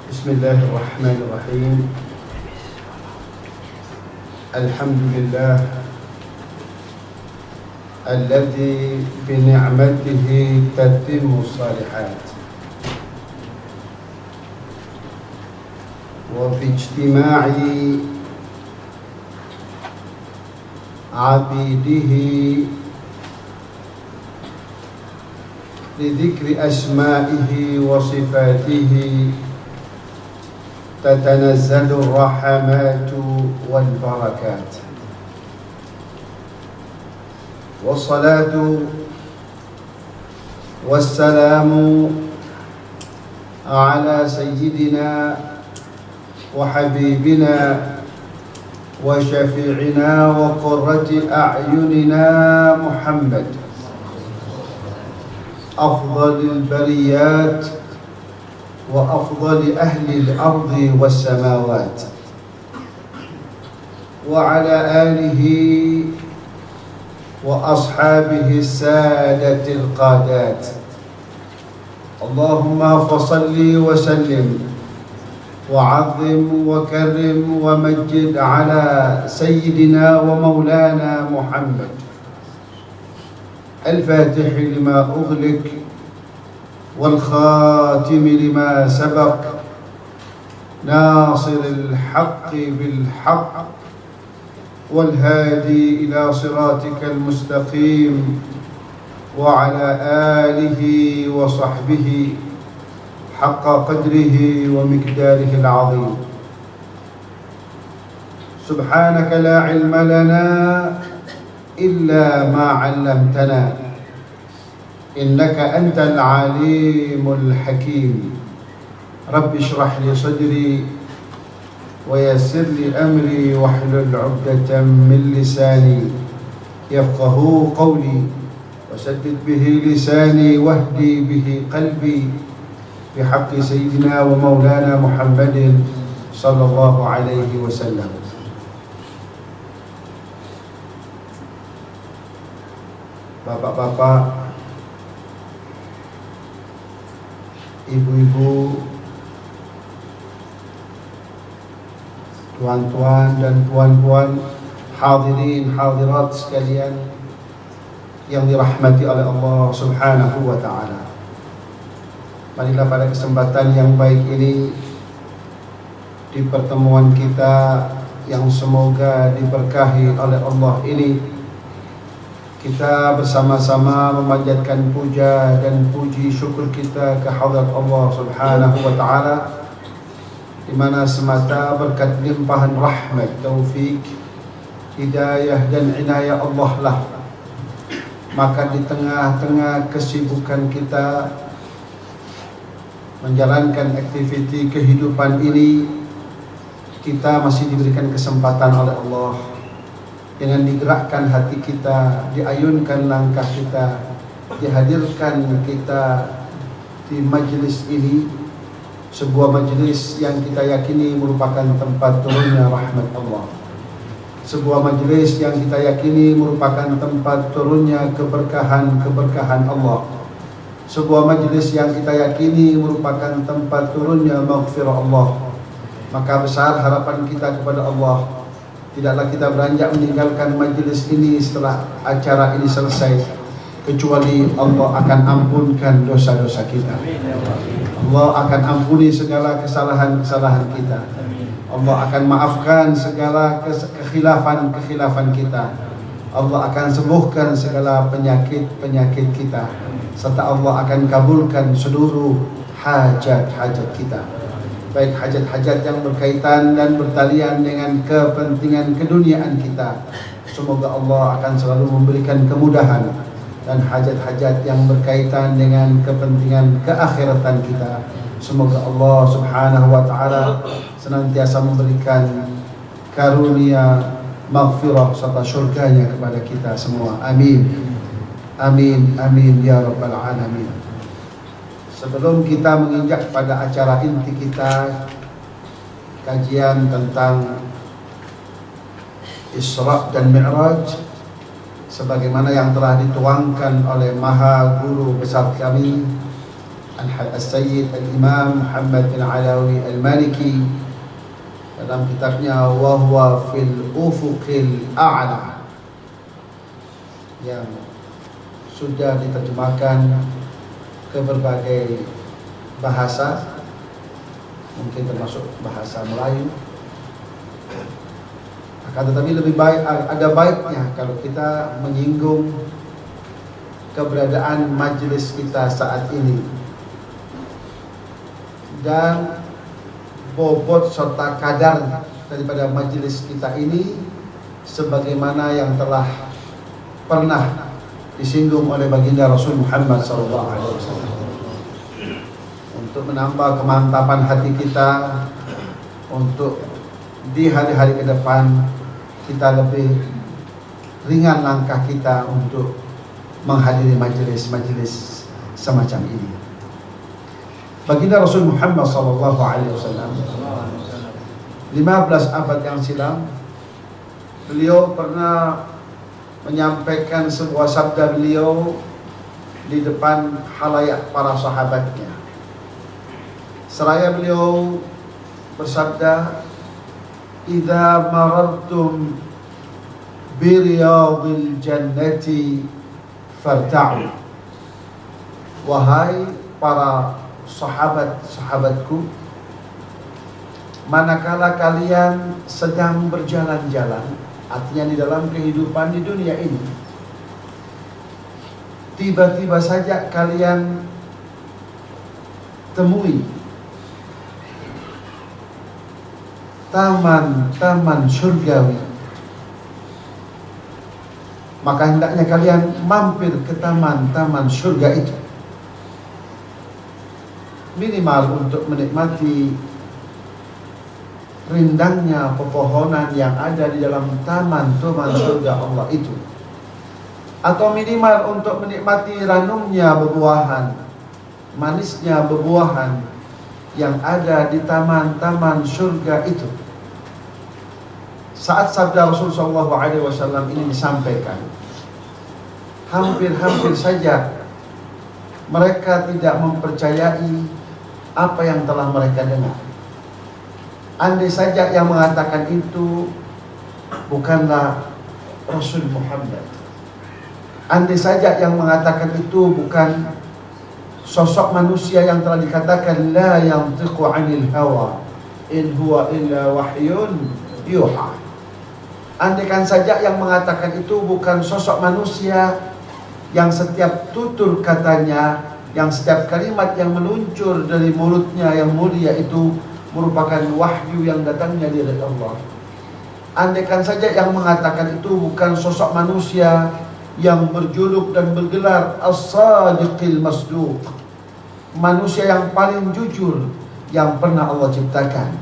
Bismillahirrahmanirrahim. Alhamdulillah alladzi bi ni'matihi tatimmu shalihat wa bi ijtima'i 'abidihi li dzikri asma'ihi wa sifatihi تتنزل الرحمات والبركات والصلاة والسلام على سيدنا وحبيبنا وشفيعنا وقرة أعيننا محمد أفضل البريات وأفضل أهل الأرض والسماوات وعلى آله وأصحابه السادة القادات اللهم فصل وسلم وعظم وكرم ومجد على سيدنا ومولانا محمد الفاتح لما أغلق والخاتم لما سبق ناصر الحق بالحق والهادي إلى صراطك المستقيم وعلى آله وصحبه حق قدره ومقداره العظيم سبحانك لا علم لنا إلا ما علمتنا إنك أنت العليم الحكيم رب اشرح لي صدري ويسر لي أمري واحلل عقدة من لساني يفقه قولي وسدد به لساني واهدي به قلبي بحق سيدنا ومولانا محمد صلى الله عليه وسلم. Bapak-bapak, ibu-ibu, tuan-tuan dan puan-puan, hadirin hadirat sekalian yang dirahmati oleh Allah Subhanahu wa taala. Marilah pada kesempatan yang baik ini, di pertemuan kita yang semoga diberkahi oleh Allah ini, kita bersama-sama memanjatkan puja dan puji syukur kita ke hadrat Allah Subhanahu wa taala, di mana semata berkat limpahan rahmat, taufik, hidayah dan inayah Allah lah, maka di tengah-tengah kesibukan kita menjalankan aktiviti kehidupan ini, kita masih diberikan kesempatan oleh Allah dengan digerakkan hati kita, diayunkan langkah kita, dihadirkan kita di majelis ini, sebuah majelis yang kita yakini merupakan tempat turunnya rahmat Allah, sebuah majelis yang kita yakini merupakan tempat turunnya keberkahan Allah, sebuah majelis yang kita yakini merupakan tempat turunnya maghfirah Allah. Maka besar harapan kita kepada Allah, tidaklah kita beranjak meninggalkan majelis ini setelah acara ini selesai, kecuali Allah akan ampunkan dosa-dosa kita. Allah akan ampuni segala kesalahan-kesalahan kita. Allah akan maafkan segala kekhilafan kita. Allah akan sembuhkan segala penyakit-penyakit kita. Serta Allah akan kabulkan seluruh hajat-hajat kita, baik hajat-hajat yang berkaitan dan bertalian dengan kepentingan keduniaan kita. Semoga Allah akan selalu memberikan kemudahan, dan hajat-hajat yang berkaitan dengan kepentingan keakhiratan kita, semoga Allah Subhanahu wa taala senantiasa memberikan karunia, maghfirah serta syurganya kepada kita semua. Amin. Amin, amin ya rabbal alamin. Sebelum kita menginjak pada acara inti kita, kajian tentang Isra dan Mi'raj, sebagaimana yang telah dituangkan oleh Maha Guru besar kami Al-Sayyid Al-Imam Muhammad bin Alawi Al-Maliki dalam kitabnya Wa Huwa Fil Ufuqil A'la yang sudah diterjemahkan ke berbagai bahasa, mungkin termasuk bahasa Melayu. Akan tetapi lebih baik, ada baiknya kalau kita menyinggung keberadaan majelis kita saat ini dan bobot serta kadar daripada majelis kita ini sebagaimana yang telah pernah disinggung oleh baginda Rasul Muhammad SAW, untuk menambah kemantapan hati kita, untuk di hari-hari ke depan kita lebih ringan langkah kita untuk menghadiri majelis-majelis semacam ini. Baginda Rasul Muhammad SAW 15 abad yang silam, beliau pernah menyampaikan sebuah sabda beliau di depan khalayak para sahabatnya. Seraya beliau bersabda, "Idza marartum bi riyadil jannati farta'u." Wahai para sahabat-sahabatku, manakala kalian sedang berjalan-jalan, artinya di dalam kehidupan di dunia ini, tiba-tiba saja kalian temui taman-taman surgawi, maka hendaknya kalian mampir ke taman-taman surga itu, minimal untuk menikmati rindangnya pepohonan yang ada di dalam taman-taman surga Allah itu, atau minimal untuk menikmati ranumnya bebuahan, manisnya bebuahan yang ada di taman-taman surga itu. Saat sabda Rasulullah SAW ini disampaikan, hampir-hampir saja mereka tidak mempercayai apa yang telah mereka dengar. Andai saja yang mengatakan itu bukanlah Rasul Muhammad, andai saja yang mengatakan itu bukan sosok manusia yang telah dikatakan la yantiqu 'anil hawa in huwa illa wahyun yuha, andaikan saja yang mengatakan itu bukan sosok manusia yang setiap tutur katanya, yang setiap kalimat yang meluncur dari mulutnya yang mulia itu merupakan wahyu yang datangnya dari Allah. Andaikan saja yang mengatakan itu bukan sosok manusia yang berjuluk dan bergelar as-sadiqil masduq, manusia yang paling jujur yang pernah Allah ciptakan,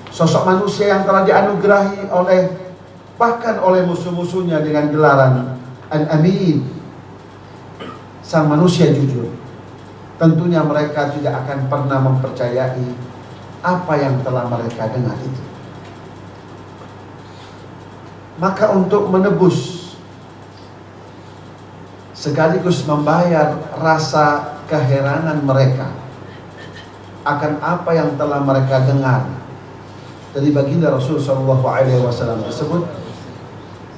sosok manusia yang telah dianugerahi bahkan oleh musuh-musuhnya dengan gelaran Al-Amin, sang manusia jujur, tentunya mereka tidak akan pernah mempercayai apa yang telah mereka dengar itu. Maka untuk menebus sekaligus membayar rasa keheranan mereka akan apa yang telah mereka dengar dari baginda Rasulullah SAW tersebut,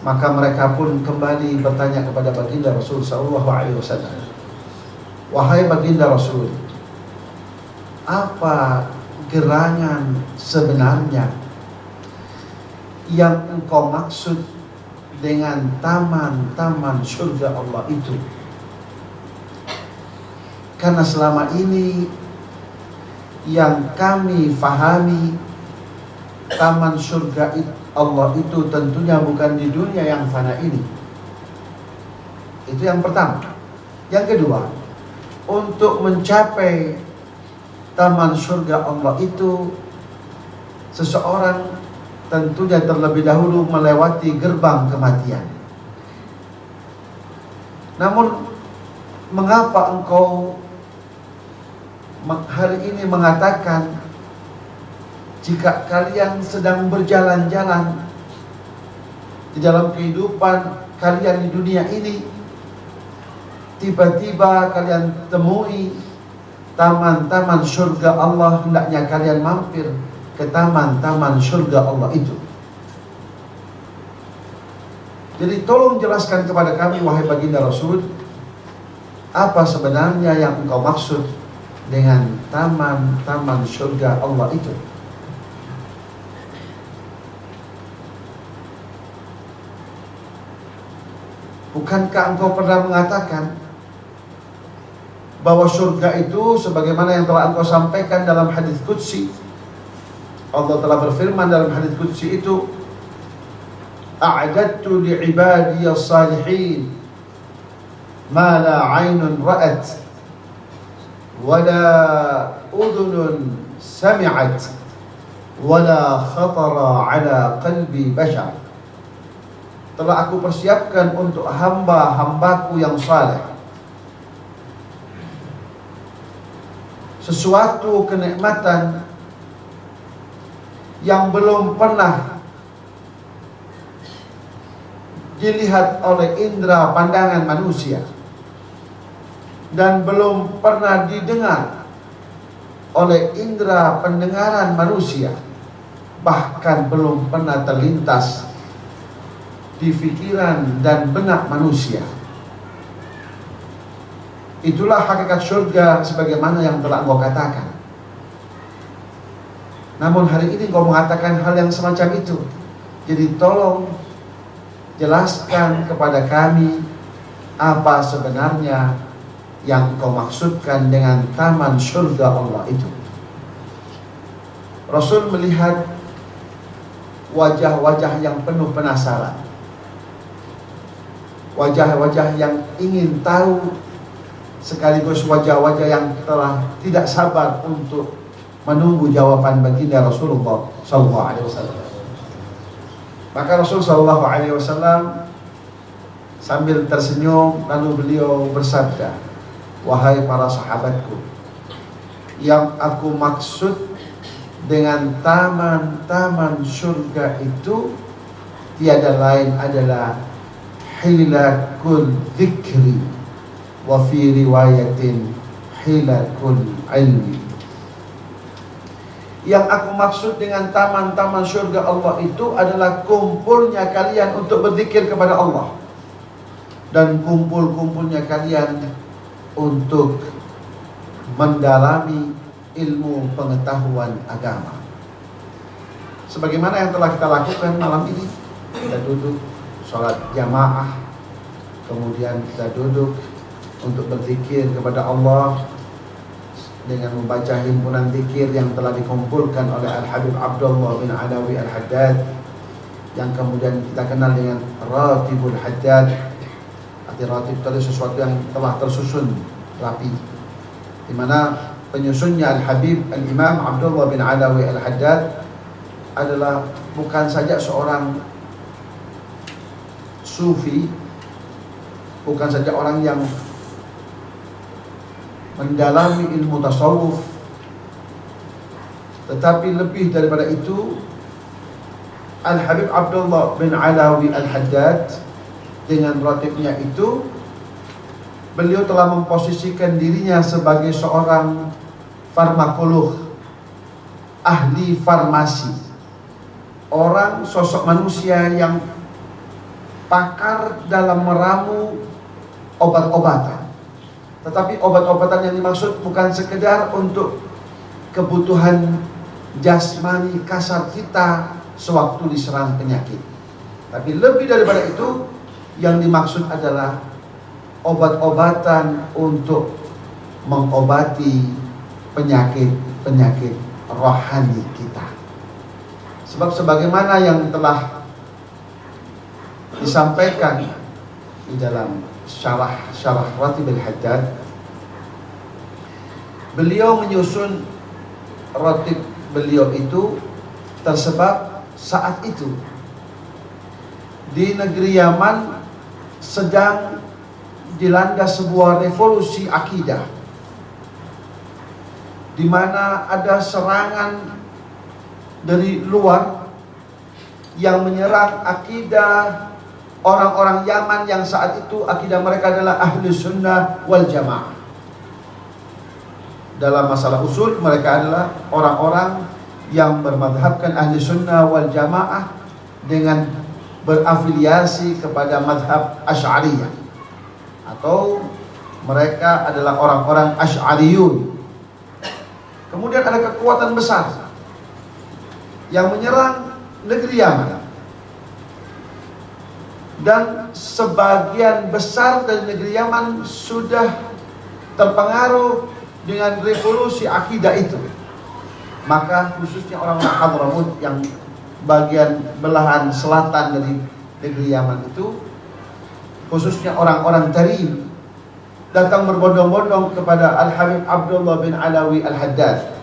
maka mereka pun kembali bertanya kepada baginda Rasulullah SAW, "Wahai baginda Rasul, apa gerangan sebenarnya yang engkau maksud dengan taman-taman surga Allah itu? Karena selama ini yang kami fahami, taman surga Allah itu tentunya bukan di dunia yang fana ini." Itu yang pertama. Yang kedua, untuk mencapai taman surga Allah itu, seseorang tentunya terlebih dahulu melewati gerbang kematian. Namun mengapa engkau hari ini mengatakan jika kalian sedang berjalan-jalan di dalam kehidupan kalian di dunia ini, tiba-tiba kalian temui taman-taman surga Allah, hendaknya kalian mampir ke taman-taman surga Allah itu. Jadi tolong jelaskan kepada kami, wahai baginda Rasul, apa sebenarnya yang engkau maksud dengan taman-taman surga Allah itu? Bukankah engkau pernah mengatakan bahwa surga itu sebagaimana yang telah engkau sampaikan dalam hadis qudsi? Allah telah berfirman dalam hadis qudsi itu, a'adadtu li'ibadiyas salihin ma la 'ainun ra'at wa la udhunun sami'at wa la khatara 'ala qalbi bashar. Telah aku persiapkan untuk hamba-hambaku yang saleh sesuatu kenikmatan yang belum pernah dilihat oleh indera pandangan manusia dan belum pernah didengar oleh indera pendengaran manusia, bahkan belum pernah terlintas di pikiran dan benak manusia. Itulah hakikat surga sebagaimana yang telah engkau katakan. Namun hari ini engkau mengatakan hal yang semacam itu. Jadi tolong jelaskan kepada kami apa sebenarnya yang engkau maksudkan dengan taman surga Allah itu. Rasul melihat wajah-wajah yang penuh penasaran, wajah-wajah yang ingin tahu, sekaligus wajah-wajah yang telah tidak sabar untuk menunggu jawaban baginda Rasulullah SAW. Maka Rasul SAW sambil tersenyum lalu beliau bersabda, wahai para sahabatku, yang aku maksud dengan taman-taman surga itu tiada lain adalah hilakul dzikri wa fi riwayatin hilakul ilmi. Yang aku maksud dengan taman-taman surga Allah itu adalah kumpulnya kalian untuk berzikir kepada Allah dan kumpul-kumpulnya kalian untuk mendalami ilmu pengetahuan agama. Sebagaimana yang telah kita lakukan malam ini, kita duduk sholat jamaah, kemudian kita duduk untuk berzikir kepada Allah dengan membaca himpunan zikir yang telah dikumpulkan oleh Al-Habib Abdullah bin Alawi Al-Haddad, yang kemudian kita kenal dengan Ratibul Haddad. Arti ratib itu sesuatu yang telah tersusun rapi, di mana penyusunnya Al-Habib Al-Imam Abdullah bin Alawi Al-Haddad adalah bukan saja seorang sufi, bukan saja orang yang mendalami ilmu tasawuf, tetapi lebih daripada itu, Al-Habib Abdullah bin Alawi Al-Haddad dengan ratibnya itu, beliau telah memposisikan dirinya sebagai seorang farmakolog, ahli farmasi, orang sosok manusia yang pakar dalam meramu obat-obatan. Tetapi obat-obatan yang dimaksud bukan sekedar untuk kebutuhan jasmani kasar kita sewaktu diserang penyakit, tapi lebih daripada itu, yang dimaksud adalah obat-obatan untuk mengobati penyakit-penyakit rohani kita. Sebab sebagaimana yang telah disampaikan di dalam syarah Ratib Al-Haddad, beliau menyusun ratib beliau itu tersebab saat itu di negeri Yaman sedang dilanda sebuah revolusi akidah, di mana ada serangan dari luar yang menyerang akidah orang-orang Yaman yang saat itu akidah mereka adalah ahli sunnah wal jamaah. dalam masalah usul mereka adalah orang-orang yang bermadhabkan ahli sunnah wal jamaah dengan berafiliasi kepada madhab Asy'ariyah, atau mereka adalah orang-orang Asy'ariyun. Kemudian ada kekuatan besar yang menyerang negeri Yaman, dan sebagian besar dari negeri Yaman sudah terpengaruh dengan revolusi akidah itu. Maka khususnya orang-orang Hadramut yang bagian belahan selatan dari negeri Yaman itu, khususnya orang-orang Tarim, datang berbondong-bondong kepada Al-Habib Abdullah bin Alawi Al-Haddad,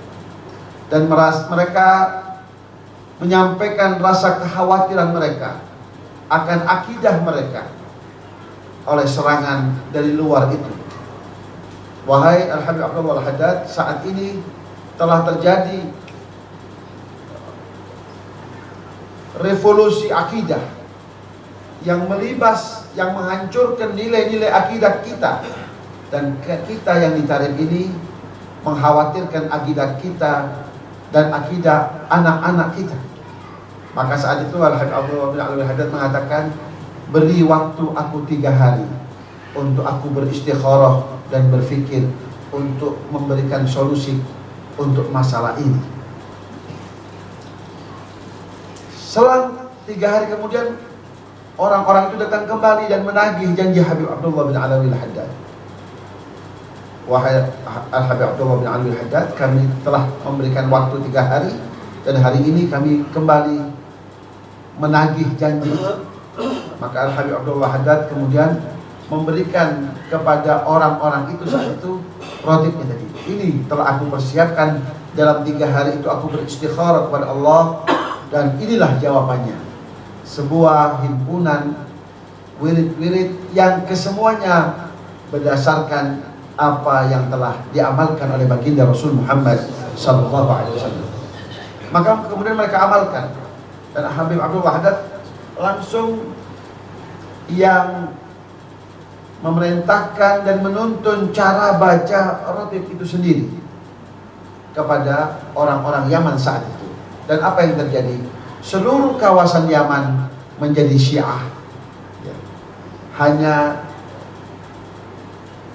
dan mereka menyampaikan rasa kekhawatiran mereka akan akidah mereka oleh serangan dari luar itu. Wahai Al-Habib Abdullah Al-Haddad, saat ini telah terjadi revolusi akidah yang melibas, yang menghancurkan nilai-nilai akidah kita, dan kita yang di Tarim ini mengkhawatirkan akidah kita dan akidah anak-anak kita. Maka saat itu Al-Habib Abdullah bin Alawi Al-Haddad mengatakan, beri waktu aku 3 hari untuk aku beristikharah dan berfikir untuk memberikan solusi untuk masalah ini. Selang 3 hari kemudian, orang-orang itu datang kembali dan menagih janji Habib Abdullah bin Alawi Al-Haddad. Wahai Al-Habib Abdullah bin Alawi Al-Haddad, kami telah memberikan waktu 3 hari, dan hari ini kami kembali menagih janji. Maka Al-Habib Abdullah Al-Haddad kemudian memberikan kepada orang-orang itu saat itu rotibnya tadi. Ini telah aku persiapkan, dalam 3 hari itu aku beristikharah kepada Allah, dan inilah jawabannya. Sebuah himpunan wirid-wirid yang kesemuanya berdasarkan apa yang telah diamalkan oleh baginda Rasul Muhammad SAW. Maka kemudian mereka amalkan, dan Habib Abdullah Haddad langsung yang memerintahkan dan menuntun cara baca rotib itu sendiri kepada orang-orang Yaman saat itu. Dan apa yang terjadi? Seluruh kawasan Yaman menjadi Syiah. Hanya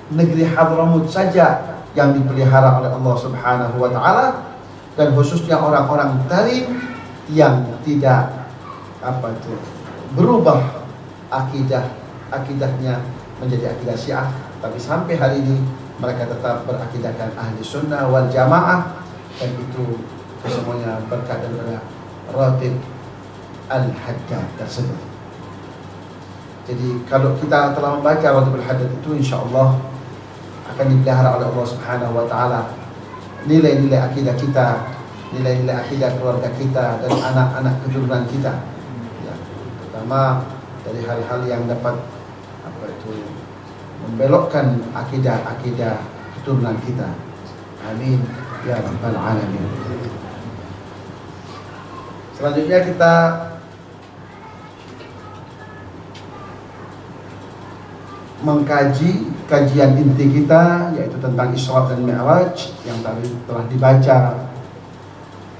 negeri Hadramut saja yang dipelihara oleh Allah Subhanahu wa taala, dan khususnya orang-orang Tarim yang tidak berubah akidahnya menjadi akidah Syiah, tapi sampai hari ini mereka tetap berakidahkan ahli sunnah wal jamaah, dan itu semuanya berkat daripada Ratib Al-Haddad tersebut. Jadi kalau kita telah membaca Ratib Al-Haddad itu, insyaallah akan dipelihara oleh Allah Subhanahu wa taala nilai-nilai akidah kita, nilai-nilai akidah keluarga kita dan anak-anak keturunan kita. Ya, pertama dari hal-hal yang dapat membelokkan akidah keturunan kita. Amin ya rabbal alamin. Selanjutnya kita mengkaji kajian inti kita, yaitu tentang Isra dan Mi'raj yang tadi telah dibaca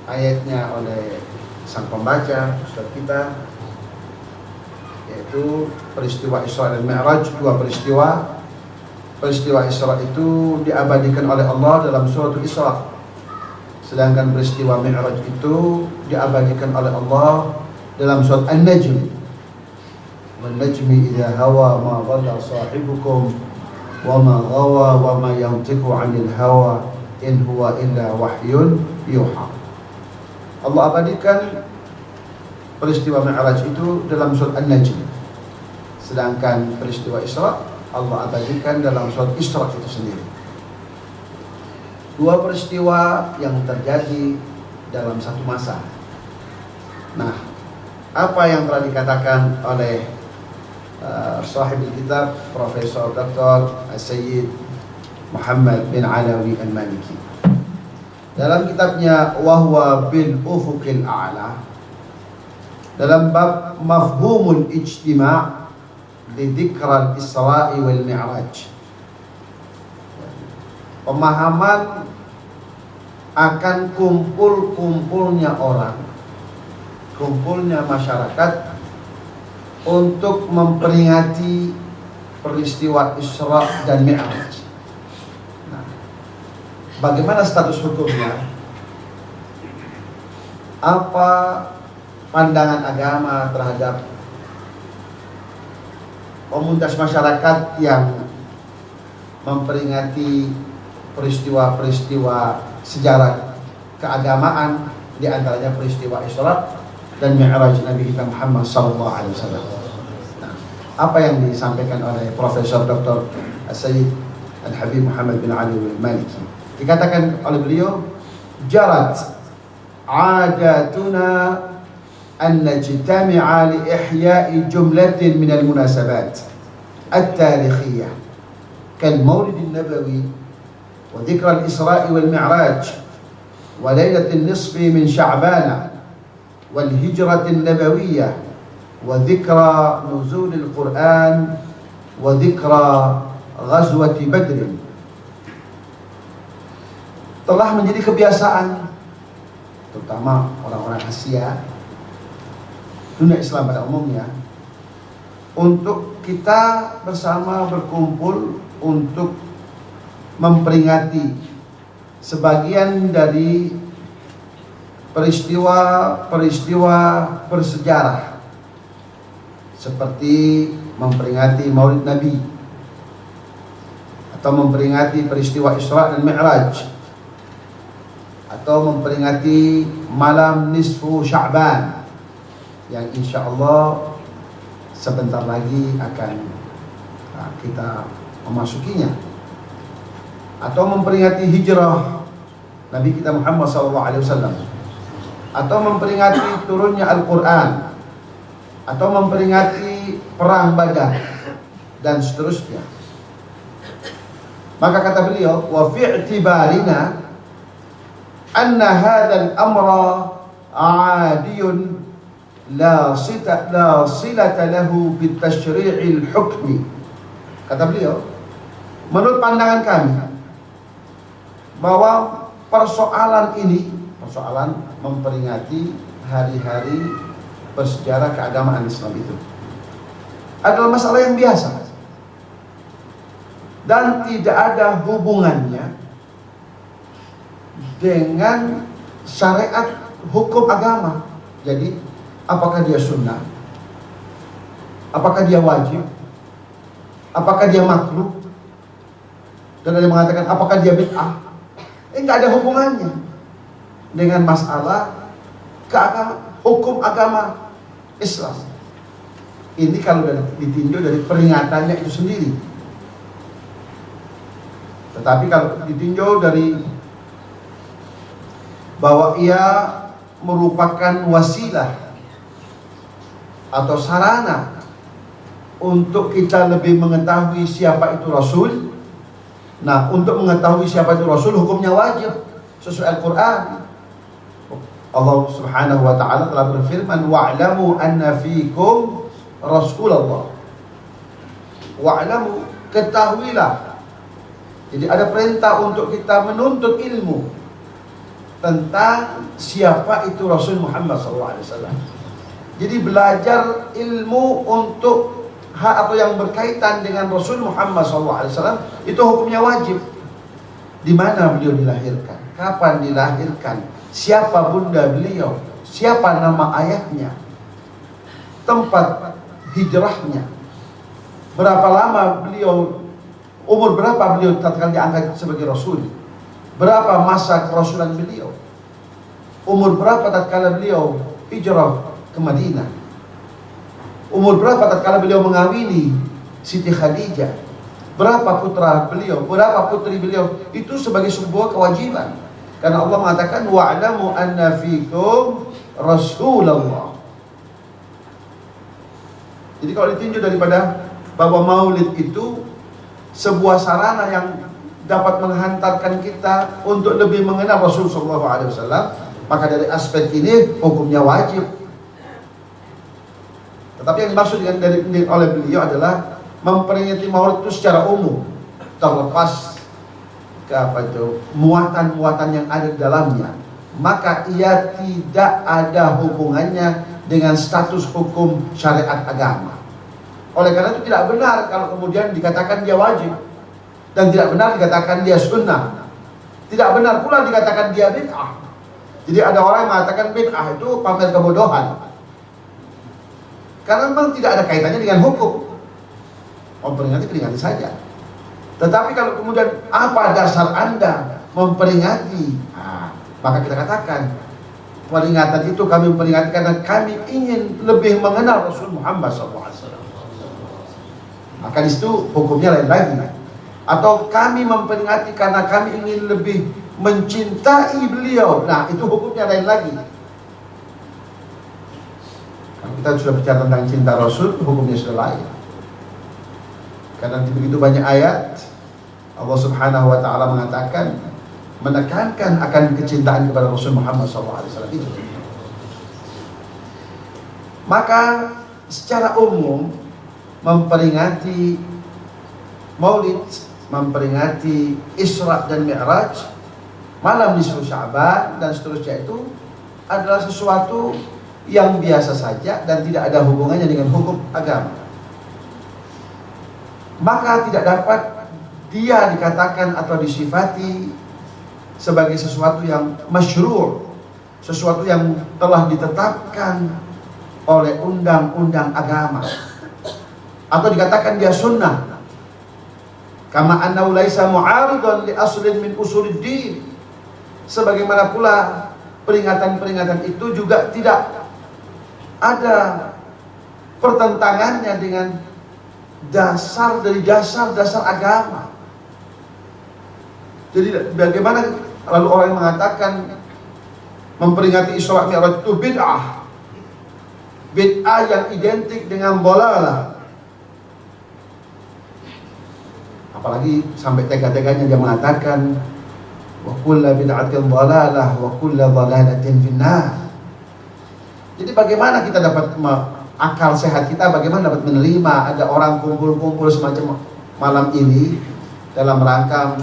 ayatnya oleh sang pembaca Ustaz kita, yaitu peristiwa Isra dan Mi'raj, 2 peristiwa. Peristiwa Isra itu diabadikan oleh Allah dalam suratul Isra, sedangkan peristiwa Mi'raj itu diabadikan oleh Allah dalam surat An-Najm. Wan najmi idza hawa ma dhalla sahibukum wa ma ghawa wa ma yantiqu 'anil hawa in huwa illa wahyun yuha. Allah abadikan peristiwa Mi'raj itu dalam surat An-Najm, sedangkan peristiwa Isra Allah abadikan dalam surat Isra itu sendiri. 2 peristiwa yang terjadi dalam satu masa. Nah, apa yang telah dikatakan oleh sahib kitab Profesor Dr. Sayyid Muhammad bin Alawi Al-Maliki dalam kitabnya Wahwa bil Ufuqil A'la, dalam bab Mafhumul Ijtima' li Dzikral Isra'i wal Mi'raj, pemahaman akan kumpulnya orang, kumpulnya masyarakat untuk memperingati peristiwa Isra dan Mi'raj. Nah, bagaimana status hukumnya? Apa pandangan agama terhadap komunitas masyarakat yang memperingati peristiwa-peristiwa sejarah keagamaan, di antaranya peristiwa Isra dan Mi'raj Nabi kita Muhammad SAW. Nah, apa yang disampaikan oleh Profesor Dr. Sayyid Al-Habib Muhammad bin Ali Al-Maliki? Dikatakan oleh beliau, jarat adatuna أن نجتمع لإحياء جملة من المناسبات التاريخية كالمولد النبوي وذكرى الإسراء والمعراج وليلة النصف من شعبان والهجرة النبوية وذكرى نزول القرآن وذكرى غزوة بدر. Telah menjadi kebiasaan terutama orang-orang Asia, dunia Islam pada umumnya, untuk kita bersama berkumpul untuk memperingati sebagian dari peristiwa-peristiwa bersejarah, seperti memperingati Maulid Nabi, atau memperingati peristiwa Isra dan Mi'raj, atau memperingati malam nisfu Sya'ban yang insya Allah sebentar lagi akan kita memasukinya, atau memperingati hijrah Nabi kita Muhammad SAW, atau memperingati turunnya Al-Quran, atau memperingati perang Badar, dan seterusnya. Maka kata beliau, wa fi'tibarina anna hadzal amra 'adiyun la silata lahu bitashri'il hukmi. Kata beliau, menurut pandangan kami bahwa persoalan ini, persoalan memperingati hari-hari bersejarah keagamaan Islam itu adalah masalah yang biasa dan tidak ada hubungannya dengan syariat hukum agama. Jadi apakah dia sunnah? Apakah dia wajib? Apakah dia makruh? Dan ada yang mengatakan apakah dia bid'ah? Enggak ada hubungannya dengan masalah hukum agama Islam. Ini kalau ditinjau dari peringatannya itu sendiri. Tetapi kalau ditinjau dari bahwa ia merupakan wasilah atau sarana untuk kita lebih mengetahui siapa itu Rasul. Nah, untuk mengetahui siapa itu Rasul, hukumnya wajib sesuai Al-Quran. Allah Subhanahu wa ta'ala telah berfirman, wa'lamu anna fikum Rasulullah. Wa'lamu, ketahuilah. Jadi ada perintah untuk kita menuntut ilmu tentang siapa itu Rasul Muhammad SAW. Jadi belajar ilmu untuk hal atau yang berkaitan dengan Rasul Muhammad SAW itu hukumnya wajib. Di mana beliau dilahirkan? Kapan dilahirkan? Siapa bunda beliau? Siapa nama ayahnya? Tempat hijrahnya? Berapa lama beliau, umur berapa beliau tatkala diangkat sebagai Rasul? Berapa masa kerasulan beliau? Umur berapa tatkala beliau hijrah ke Madinah? Umur berapa tatkala beliau mengawini Siti Khadijah? Berapa putra beliau? Berapa putri beliau? Itu sebagai sebuah kewajiban. Karena Allah mengatakan wa'lamu anna fikum Rasulullah. Jadi kalau ditinjau daripada bahwa maulid itu sebuah sarana yang dapat menghantarkan kita untuk lebih mengenal Rasulullah SAW, maka dari aspek ini hukumnya wajib. Tetapi yang dimaksud oleh beliau adalah memperingati maulid itu secara umum, terlepas muatan-muatan yang ada di dalamnya, maka ia tidak ada hubungannya dengan status hukum syariat agama. Oleh karena itu tidak benar kalau kemudian dikatakan dia wajib, dan tidak benar dikatakan dia sunnah, tidak benar pula dikatakan dia bid'ah. Jadi ada orang yang mengatakan bid'ah itu pamer kebodohan, karena memang tidak ada kaitannya dengan hukum. Memperingati saja. Tetapi kalau kemudian apa dasar Anda memperingati, maka kita katakan peringatan itu kami memperingati karena kami ingin lebih mengenal Rasul Muhammad SAW. Maka di situ hukumnya lain lagi. Atau kami memperingati karena kami ingin lebih mencintai beliau. Nah, itu hukumnya lain lagi. Kalau kita sudah bicara tentang cinta Rasul, hukumnya sudah lain. Karena begitu banyak ayat Allah Subhanahu wa taala mengatakan, menekankan akan kecintaan kepada Rasul Muhammad SAW itu. Maka secara umum memperingati Maulid, memperingati Isra dan Mi'raj, malam nisfu Sya'ban dan seterusnya itu adalah sesuatu yang biasa saja dan tidak ada hubungannya dengan hukum agama. Maka tidak dapat dia dikatakan atau disifati sebagai sesuatu yang masyru', sesuatu yang telah ditetapkan oleh undang-undang agama, atau dikatakan dia sunnah. Kama annahu laisa mu'aridan li aslin min usuluddin. Sebagaimana pula peringatan-peringatan itu juga tidak ada pertentangannya dengan dasar dari dasar-dasar agama. Jadi bagaimana lalu orang yang mengatakan memperingati Isra Mi'raj itu bid'ah, bid'ah yang identik dengan dhalalah. Apalagi sampai tega-teganya dia mengatakan wa kullu bid'atin dhalalah wa kullu dhalalatin finnar. Jadi bagaimana kita dapat akal sehat kita, bagaimana dapat menerima ada orang kumpul-kumpul semacam malam ini dalam rangka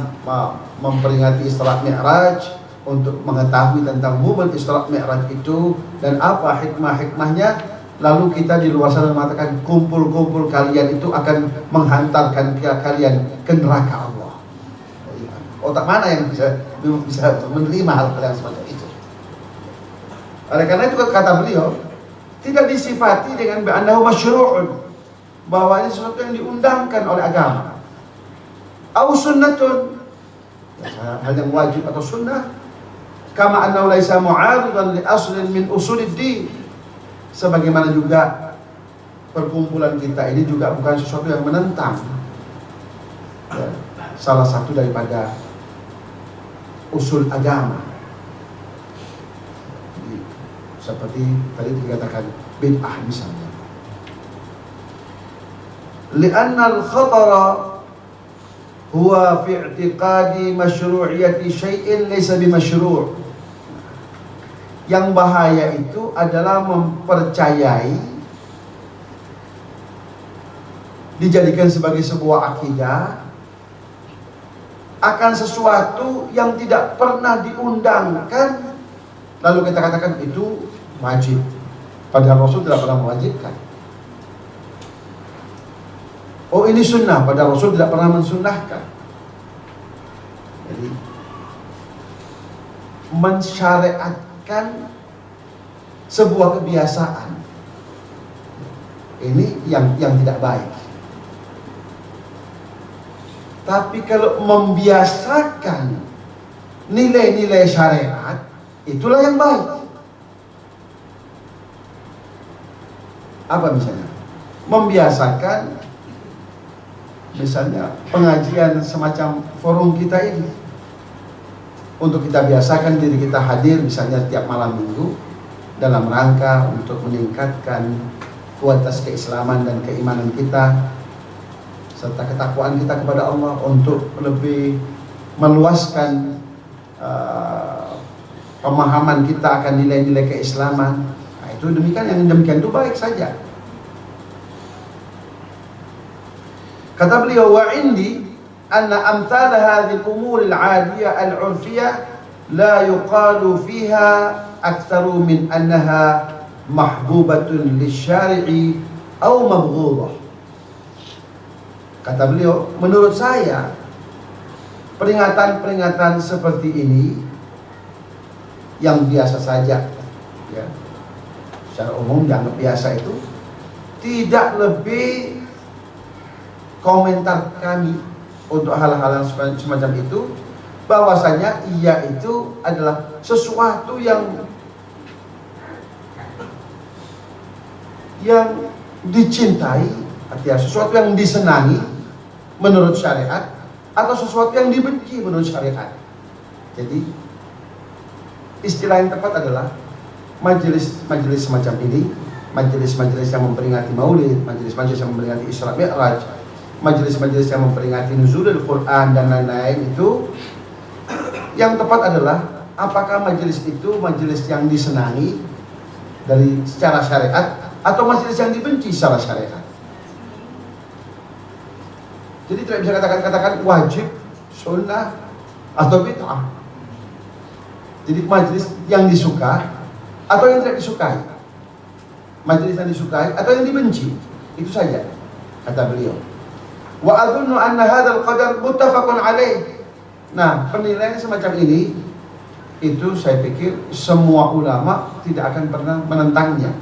memperingati Isra Mi'raj untuk mengetahui tentang momen Isra Mi'raj itu dan apa hikmah-hikmahnya. Lalu kita di luar sana mengatakan kumpul-kumpul kalian itu akan menghantarkan kalian ke neraka Allah. Otak mana yang bisa menerima hal yang semacam itu? Oleh karena itu kata beliau tidak disifati dengan bi'annahu masyru'un, bahwa ini sesuatu yang diundangkan oleh agama. Au sunnatun, hal yang wajib atau sunnah. Kama annahu laisa mu'aridan li aslin min usuluddin. Sebagaimana juga perkumpulan kita ini juga bukan sesuatu yang menentang salah satu daripada usul agama. Seperti tadi dikatakan bid'ah misalnya. Li'anna al-khatara huwa fi i'tiqadi masyru'iyyati syai'in laysa bimasyru'. Yang bahaya itu adalah mempercayai, dijadikan sebagai sebuah akidah akan sesuatu yang tidak pernah diundangkan, lalu kita katakan itu wajib, padahal Rasul tidak pernah mewajibkan. Oh ini sunnah, padahal Rasul tidak pernah mensunnahkan. Jadi mensyariatkan sebuah kebiasaan ini yang tidak baik. Tapi kalau membiasakan nilai-nilai syariat, itulah yang baik. Apa misalnya? Membiasakan misalnya pengajian semacam forum kita ini, untuk kita biasakan diri kita hadir misalnya tiap malam minggu dalam rangka untuk meningkatkan kualitas keislaman dan keimanan kita serta ketakwaan kita kepada Allah, untuk lebih meluaskan pemahaman kita akan nilai-nilai keislaman. Nah, itu demikian itu baik saja. Kata beliau, wa indi anna amthal hadhihi al-umur al-'adiyah al-'urfiyah la yuqalu fiha aktsaru min annaha mahbubatun lisyari'i aw mabghudah. Kata beliau, menurut saya peringatan-peringatan seperti ini yang biasa saja, ya, secara umum dianggap biasa itu tidak lebih komentar kami untuk hal-hal yang semacam itu, bahwasanya ia itu adalah sesuatu yang dicintai, artinya sesuatu yang disenangi menurut syariat, atau sesuatu yang dibenci menurut syariat. Jadi istilah yang tepat adalah majelis-majelis semacam ini, majelis-majelis yang memperingati Maulid, majelis-majelis yang memperingati Isra Mi'raj, majelis-majelis yang memperingati nuzulul Quran dan lain-lain itu, yang tepat adalah apakah majelis itu majelis yang disenangi dari secara syariat atau majelis yang dibenci secara syariat. Jadi tidak bisa katakan wajib, sunnah, atau bid'ah. Jadi majelis yang disuka atau yang tidak disukai, majelis yang disukai atau yang dibenci, itu saja kata beliau. Wa adhunnu anna hadzal qadar muttafaqun alaih. Nah, penilaian semacam ini itu saya pikir semua ulama tidak akan pernah menentangnya.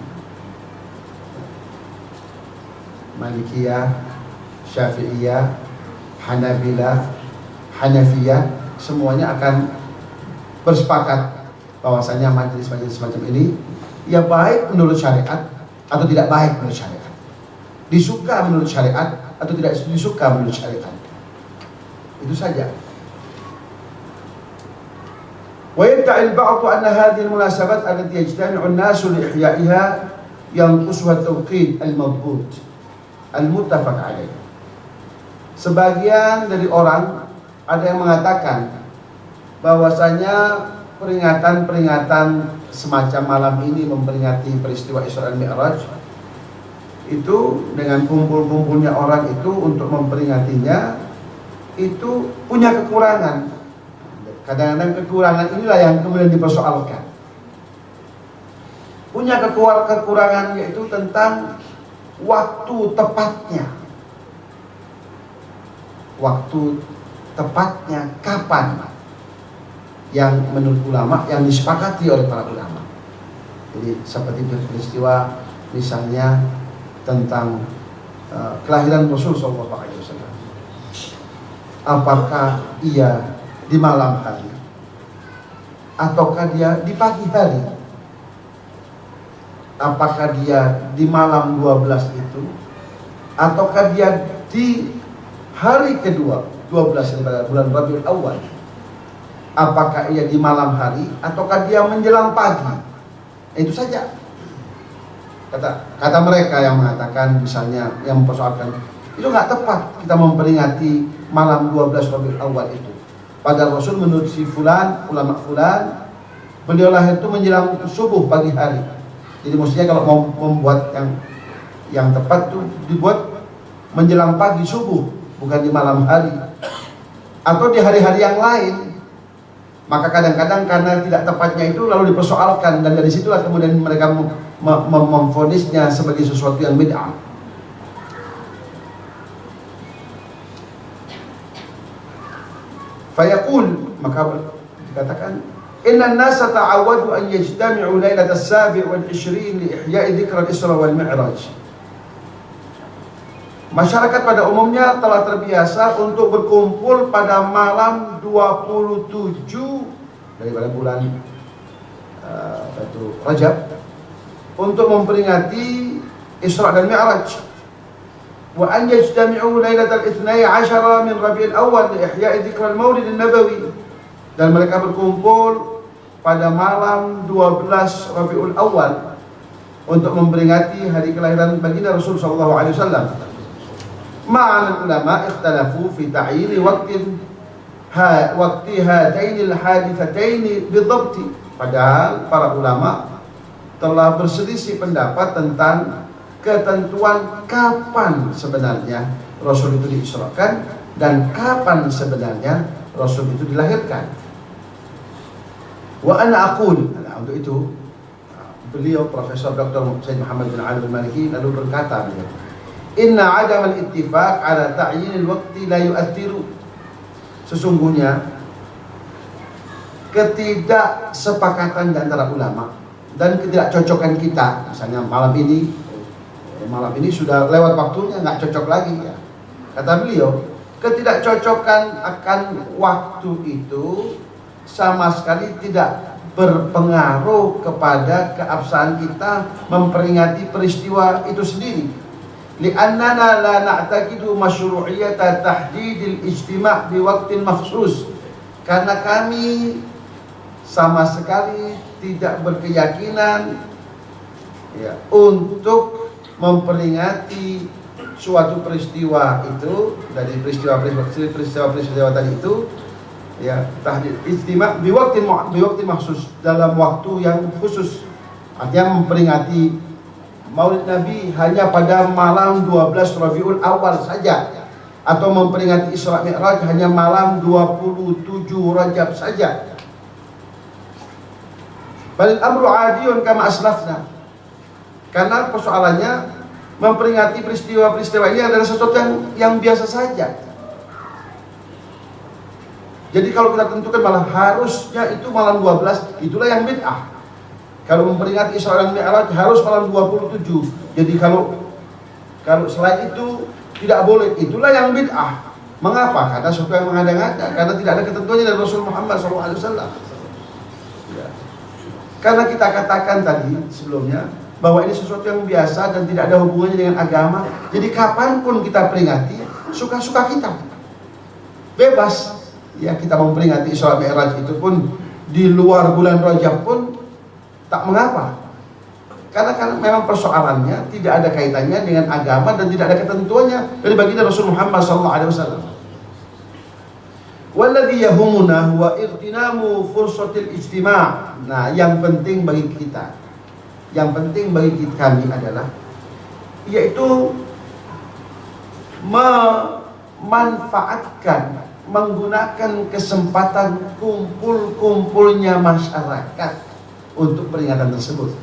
Malikiyah, Syafi'iyah, Hanabilah, Hanafiyah, semuanya akan bersepakat bahwasanya majelis-majelis semacam ini ya baik menurut syariat atau tidak baik menurut syariat, disuka menurut syariat atau tidak disuka menurut syariat. Itu saja. Wa yad'i al-ba'd anna hadhihi al-munasabat allati yajtami'u an-nasu li ihya'iha yanqusuha at-tawqit al-madbut al-muttafaq alaih. Sebagian dari orang ada yang mengatakan bahwasanya peringatan-peringatan semacam malam ini memperingati peristiwa Isra dan Mi'raj itu dengan kumpul-kumpulnya orang itu untuk memperingatinya itu punya kekurangan. Kadang-kadang kekurangan inilah yang kemudian dipersoalkan. Punya kekurangan yaitu tentang waktu tepatnya. Waktu tepatnya kapan yang menurut ulama yang disepakati oleh para ulama. Jadi seperti peristiwa misalnya tentang kelahiran Rasul SAW. Apakah ia di malam hari ataukah dia di pagi hari? Apakah dia di malam 12 itu ataukah dia di hari kedua 12 daripada bulan Rabiul Awal? Apakah ia di malam hari ataukah dia menjelang pagi? Itu saja. Kata mereka yang mengatakan misalnya yang mempersoalkan itu nggak tepat kita memperingati malam 12 Rabiul Awal itu. Padahal Rasul menurut si fulan, ulama fulan, beliau lahir itu menjelang subuh pagi hari. Jadi mestinya kalau mau membuat yang tepat tuh dibuat menjelang pagi subuh, bukan di malam hari atau di hari-hari yang lain. Maka kadang-kadang karena tidak tepatnya itu lalu dipersoalkan, dan dari situlah kemudian mereka memvonisnya sebagai sesuatu yang bid'ah. Fayaqul, maka dikatakan inna an-nasa ta'awwadu an yajtami'u lailat as-sabi' wal 20 li ihya'i dzikr al-Isra wal Mi'raj. Masyarakat pada umumnya telah terbiasa untuk berkumpul pada malam 27 daripada bulan Rajab untuk memperingati Isra dan Mi'raj. Wa an yajtami'u lailatal 12 min Rabiul Awal li ihya'i dzikr al-Maulid an-Nabawi, dan mereka berkumpul pada malam 12 Rabiul Awal untuk memperingati hari kelahiran baginda Rasul sallallahu alaihi wasallam. Ma'al ulama ikhtalafu fi ta'yin waqti hadain al-hadithatain bidabt. Padahal para ulama telah berselisih pendapat tentang ketentuan kapan sebenarnya Rasul itu diisrakan dan kapan sebenarnya Rasul itu dilahirkan. Wa ana aqul, untuk itu beliau Profesor Dr. Said Muhammad bin Ali al-Maliki lalu berkata, inna adam al-ittifaq ala ta'yin al-waqti la yu'athiru. Sesungguhnya ketidaksepakatan di antara ulama dan ketidakcocokan kita, misalnya malam ini sudah lewat waktunya, nggak cocok lagi ya. Kata beliau, ketidakcocokan akan waktu itu sama sekali tidak berpengaruh kepada keabsahan kita memperingati peristiwa itu sendiri. Li'annana la na'taqidu masyru'iyyata tahdidil ijtima' bi waqtin makhsus. Karena kami sama sekali tidak berkeyakinan ya, untuk memperingati suatu peristiwa itu dari peristiwa tadi itu ya, tahdid ijtima' bi waqtin makhsus, dalam waktu yang khusus. Artinya memperingati Maulid Nabi hanya pada malam 12 Rabiul Awal saja, atau memperingati Isra Mi'raj hanya malam 27 Rajab saja. Bal amru adiyun kama aslafna. Karena persoalannya memperingati peristiwa-peristiwa ini adalah sesuatu yang biasa saja. Jadi kalau kita tentukan malah harusnya itu malam 12, itulah yang bid'ah. Kalau memperingati Isra dan Mi'raj harus malam 27. Jadi kalau selain itu tidak boleh, itulah yang bid'ah. Mengapa? Karena sesuatu yang mengada-ngada, karena tidak ada ketentuannya dari Rasul Muhammad SAW. Ya. Karena kita katakan tadi sebelumnya bahwa ini sesuatu yang biasa dan tidak ada hubungannya dengan agama. Jadi kapanpun kita peringati, suka-suka kita, bebas. Ya, kita memperingati Isra Mi'raj itu pun di luar bulan Rajab pun tak mengapa. Karena memang persoalannya tidak ada kaitannya dengan agama dan tidak ada ketentuannya dari baginda Rasul Muhammad SAW. Walladhi yahumuna wa irtinamu fursatil ijtima'. Nah, yang penting bagi kita, kami adalah yaitu memanfaatkan, menggunakan kesempatan kumpul-kumpulnya masyarakat untuk peringatan tersebut.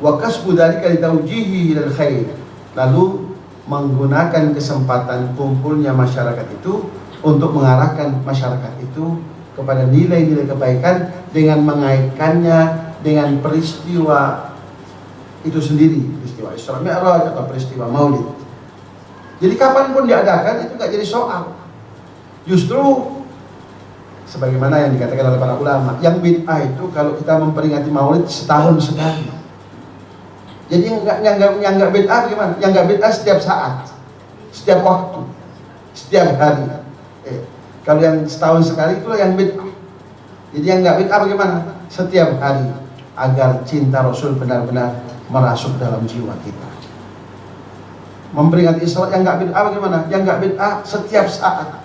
Wa kasbu dzalika li tawjihi ilal khair. Lalu menggunakan kesempatan kumpulnya masyarakat itu untuk mengarahkan masyarakat itu kepada nilai-nilai kebaikan dengan mengaitkannya dengan peristiwa itu sendiri, peristiwa Isra Mi'raj atau peristiwa Maulid. Jadi kapanpun diadakan itu nggak jadi soal. Justru sebagaimana yang dikatakan oleh para ulama, yang bid'ah itu kalau kita memperingati Maulid setahun sekali. Jadi yang nggak bid'ah bagaimana? Yang nggak bid'ah setiap saat, setiap waktu, setiap hari. Kalau yang setahun sekali itulah yang bid'ah. Jadi yang nggak bid'ah bagaimana? Setiap hari, agar cinta Rasul benar-benar merasuk dalam jiwa kita. Memperingati Isra yang nggak bid'ah bagaimana? Yang nggak bid'ah setiap saat,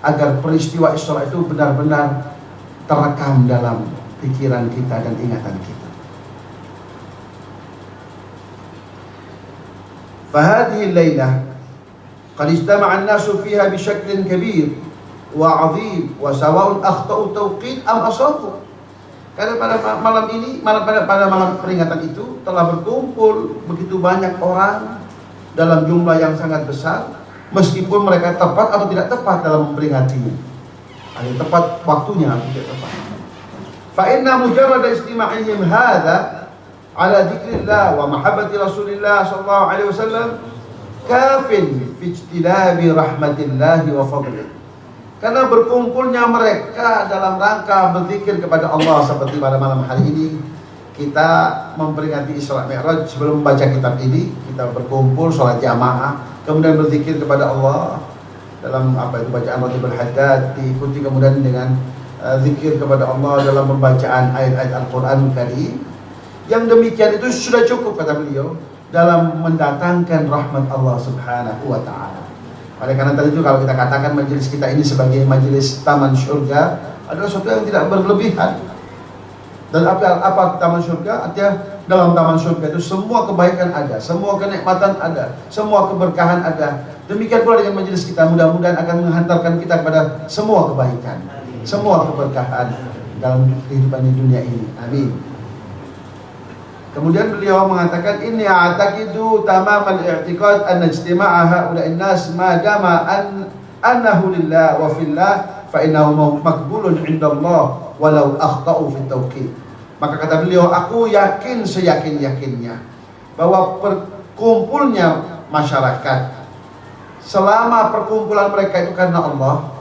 agar peristiwa Isra itu benar-benar terekam dalam pikiran kita dan ingatan kita. Fahadhihi al-lailah qad ijtama'a an-nasu fiha bi syaklin kabir wa 'azim wa sawa'un akhta'u tawqit am asabu. Karena pada malam ini, pada malam peringatan itu telah berkumpul begitu banyak orang dalam jumlah yang sangat besar, meskipun mereka tepat atau tidak tepat dalam memperingatinya. Ada tepat waktunya atau tidak tepat. Fa inna mujarrad istima'ihim hadza ala dzikrillah wa mahabbati Rasulillah sallallahu alaihi wasallam kafin fi ijtilabi rahmatillahi wa fadlih. Karena berkumpulnya mereka dalam rangka berzikir kepada Allah, seperti pada malam hari ini kita memperingati Isra Mi'raj. Sebelum membaca kitab ini kita berkumpul sholat jamaah, kemudian berzikir kepada Allah dalam bacaan Ratibul Haddad, diikuti kemudian dengan zikir kepada Allah dalam pembacaan ayat-ayat Al-Quran Karim. Yang demikian itu sudah cukup, kata beliau, dalam mendatangkan rahmat Allah Subhanahu wa ta'ala. Oleh karena tadi itu kalau kita katakan majelis kita ini sebagai majelis taman surga adalah sesuatu yang tidak berlebihan. Dan apa taman surga? Artinya dalam taman surga itu semua kebaikan ada, semua kenikmatan ada, semua keberkahan ada. Demikian pula dengan majelis kita, mudah-mudahan akan menghantarkan kita kepada semua kebaikan, semua keberkahan dalam kehidupan di dunia ini. Amin. Kemudian beliau mengatakan, inni a'taqidu tamamal i'tiqad an ijtima'a ha'ula'in nas ma dama annahu lillah wa fillah fa innahu maqbulun 'inda Allah walau akhtau fi tauqid. Maka kata beliau, aku yakin seyakin-yakinnya bahwa perkumpulnya masyarakat, selama perkumpulan mereka itu karena Allah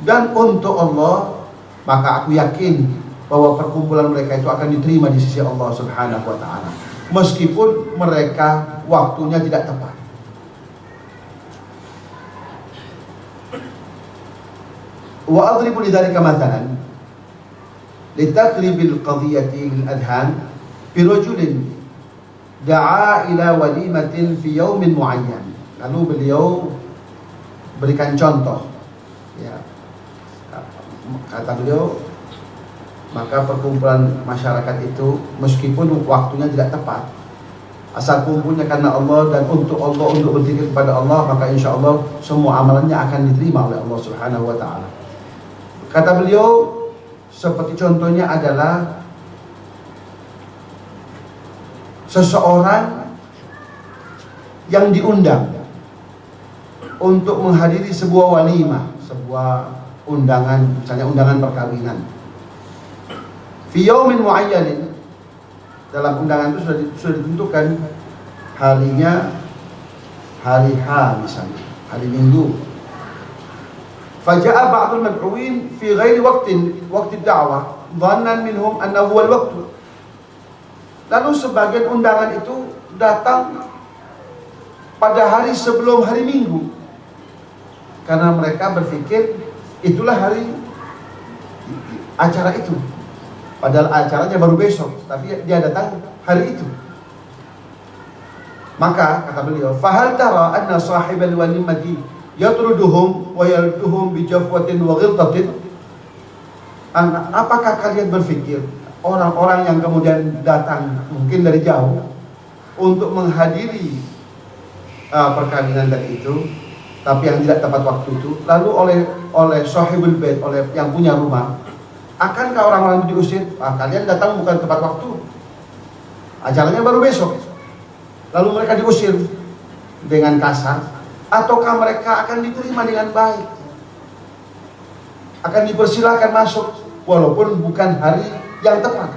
dan untuk Allah, maka aku yakin bahwa perkumpulan mereka itu akan diterima di sisi Allah Subhanahu wa taala, meskipun mereka waktunya tidak tepat. Wa adribu lidzalika mathalan litaqribil qadhiyati lil adhan bi rajulin da'a ila walimatin fi yaumin muayyan. Lalu beliau berikan contoh, ya, kata beliau, maka perkumpulan masyarakat itu meskipun waktunya tidak tepat, asal kumpulnya karena Allah dan untuk Allah, untuk berzikir kepada Allah, maka insya Allah semua amalannya akan diterima oleh Allah Subhanahu wa taala. Kata beliau, seperti contohnya adalah seseorang yang diundang untuk menghadiri sebuah walimah, sebuah undangan, misalnya undangan perkawinan. Fi yaumin muayyanin, dalam undangan itu sudah ditentukan harinya, hari H misalnya, hari Minggu. Faja'a ba'dul mad'uin fi ghairi waqti da'wah dhannan minhum annahu huwa al-waqtu. Lalu sebagian undangan itu datang pada hari sebelum hari Minggu, karena mereka berpikir itulah hari acara itu, padahal acaranya baru besok, tapi dia datang hari itu. Maka kata beliau, fahal tara anna sahibal walimati yatruduhum wa yarduhum bi jafwatin wa ghiltatin. Apakah kalian berpikir orang-orang yang kemudian datang mungkin dari jauh untuk menghadiri perkawinan tadi itu, tapi yang tidak tepat waktu itu, lalu oleh sahibul bait, oleh yang punya rumah, akankah orang-orang itu diusir? Kalian datang bukan tepat waktu, acaranya baru besok, lalu mereka diusir dengan kasar, ataukah mereka akan diterima dengan baik, akan dipersilakan masuk walaupun bukan hari yang tepat,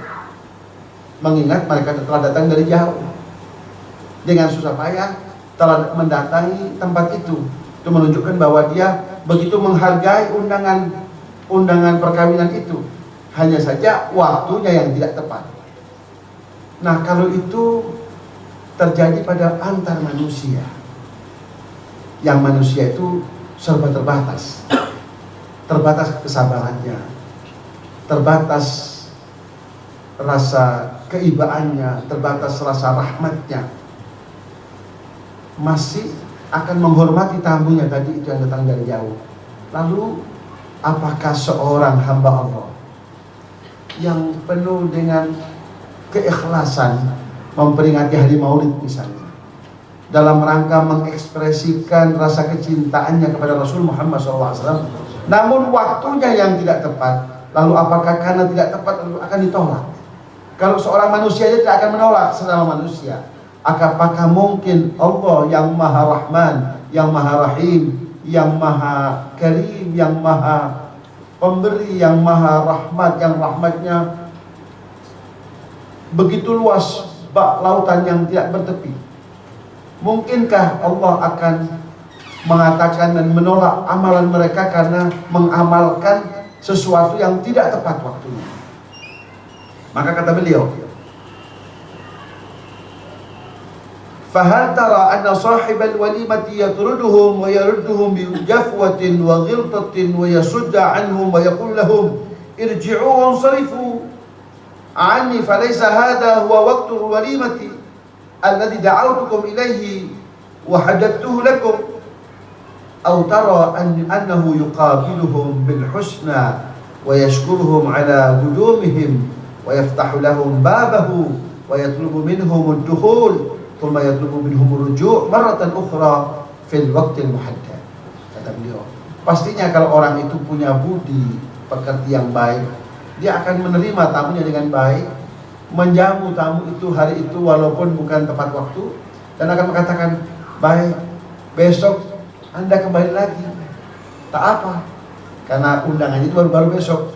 mengingat mereka telah datang dari jauh dengan susah payah telah mendatangi tempat itu. Itu menunjukkan bahwa dia begitu menghargai undangan perkawinan itu, hanya saja waktunya yang tidak tepat. Nah, kalau itu terjadi pada antar manusia, yang manusia itu serba terbatas kesabarannya, terbatas rasa keibaannya, terbatas rasa rahmatnya, masih akan menghormati tamunya tadi itu yang datang dari jauh. Lalu apakah seorang hamba Allah yang penuh dengan keikhlasan memperingati hari Maulid misalnya, dalam rangka mengekspresikan rasa kecintaannya kepada Rasul Muhammad SAW, namun waktunya yang tidak tepat, lalu apakah karena tidak tepat lalu akan ditolak? Kalau seorang manusia saja tidak akan menolak sesama manusia, apakah mungkin Allah yang Maha Rahman, yang Maha Rahim, yang Maha Karim, yang Maha Pemberi, yang Maha Rahmat, yang rahmatnya begitu luas, bak lautan yang tidak bertepi, mungkinkah Allah akan mengatakan dan menolak amalan mereka karena mengamalkan sesuatu yang tidak tepat waktunya? Maka kata beliau, fahal tara anna sahibal walimati yatruduhum wa yarudduhum bi jafwatin wa ghiltatin wa yasudda anhum wa yaqul lahum irji'u wansarifu anni falaysa hadha huwa waqtu walimati alladhi da'awtukum ilayhi wa hadattuhu lakum, aw tara annahu yuqabiluhum bil husna wa yashkuruhum ala qudumihim wa yaftahu lahum babahu wa yatlubu minhum ad-dukhul thumma yatlubu minhum ar-ruju' marratan ukhra fil waqtil muhaddad. Kata beliau, pastinya kalau orang itu punya budi pekerti yang baik, dia akan menerima tamunya dengan baik, menjamu tamu itu hari itu walaupun bukan tepat waktu, dan akan mengatakan, baik, besok Anda kembali lagi. Tak apa, karena undangannya itu baru besok.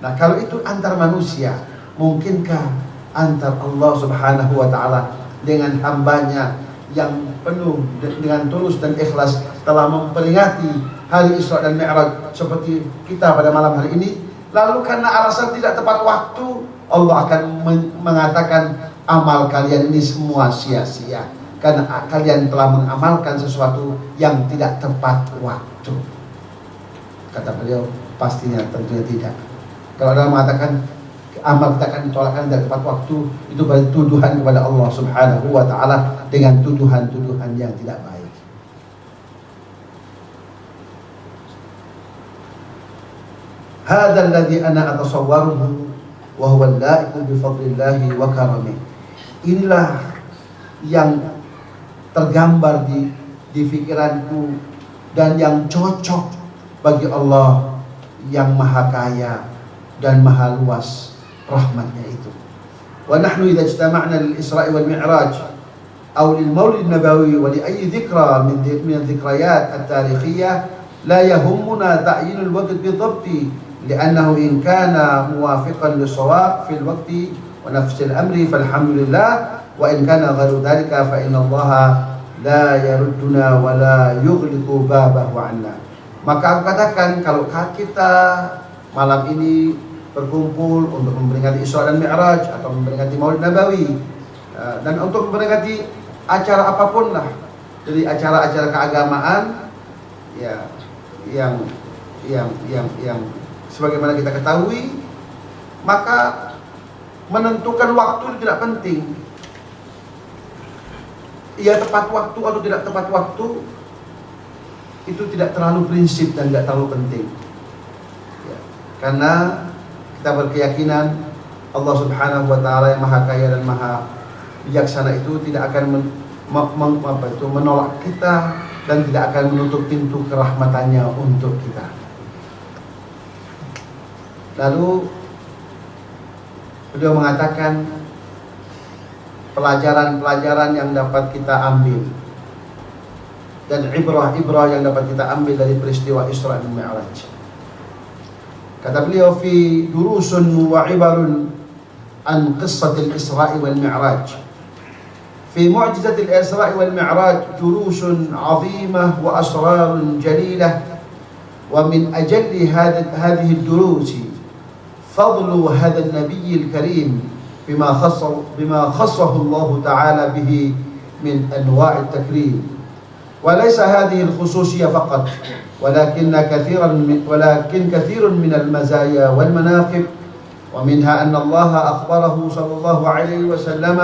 Nah, kalau itu antar manusia, mungkinkah antar Allah Subhanahu wa Ta'ala dengan hambanya yang penuh dengan tulus dan ikhlas telah memperingati hari Isra dan Mi'raj seperti kita pada malam hari ini, lalu karena alasan tidak tepat waktu, Allah akan mengatakan amal kalian ini semua sia-sia karena kalian telah mengamalkan sesuatu yang tidak tepat waktu. Kata beliau, pastinya tentunya tidak. Kalau ada mengatakan amal kita akan ditolakkan tidak tepat waktu, itu berarti tuduhan kepada Allah Subhanahu wa Ta'ala dengan tuduhan-tuduhan yang tidak baik. Hadzal ladzi ana atasawwaruhu wa huwa al-la'iqu bi fadlillahi wa karamih. Inilah yang tergambar di pikiranku dan yang cocok bagi Allah yang maha kaya dan maha luas rahmatnya itu. Wa nahnu idza ijtama'na lil Isra'i wal Mi'raj aw lil Maulid Nabawi wa li ayyi dhikra min adh-dhikrayat at-tarikhiyah la yahummuna ta'yin al-waqt bi dhabti لأنه إن كان موافقا للصواب في الوقت ونفس الأمر فالحمد لله وإن كان غير ذلك فإن الله لا يردنا ولا يغلق بابه عنا. Maka aku katakan, kalau kita malam ini berkumpul untuk memperingati Isra dan Mi'raj atau memperingati Maulid Nabawi dan untuk memperingati acara apapun lah dari acara-acara keagamaan ya yang sebagaimana kita ketahui, maka menentukan waktu tidak penting. Ia tepat waktu atau tidak tepat waktu itu tidak terlalu prinsip dan tidak terlalu penting ya, karena kita berkeyakinan Allah Subhanahu wa Ta'ala yang maha kaya dan maha bijaksana itu tidak akan menolak kita dan tidak akan menutup pintu kerahmatannya untuk kita. Lalu beliau mengatakan pelajaran-pelajaran yang dapat kita ambil dan ibrah-ibrah yang dapat kita ambil dari peristiwa Isra dan Mi'raj. Kata beliau, fi durusun wa ibarun an qissatil Isra'i wal Mi'raj. Fi mu'jizatil Isra'i wal Mi'raj durusun 'azimah wa asrarun jalilah, wa min ajalli hadhihi ad-durusi فضل هذا النبي الكريم بما خصه الله تعالى به من أنواع التكريم. وليس هذه الخصوصية فقط ولكن كثير من المزايا والمناقب، ومنها أن الله أخبره صلى الله عليه وسلم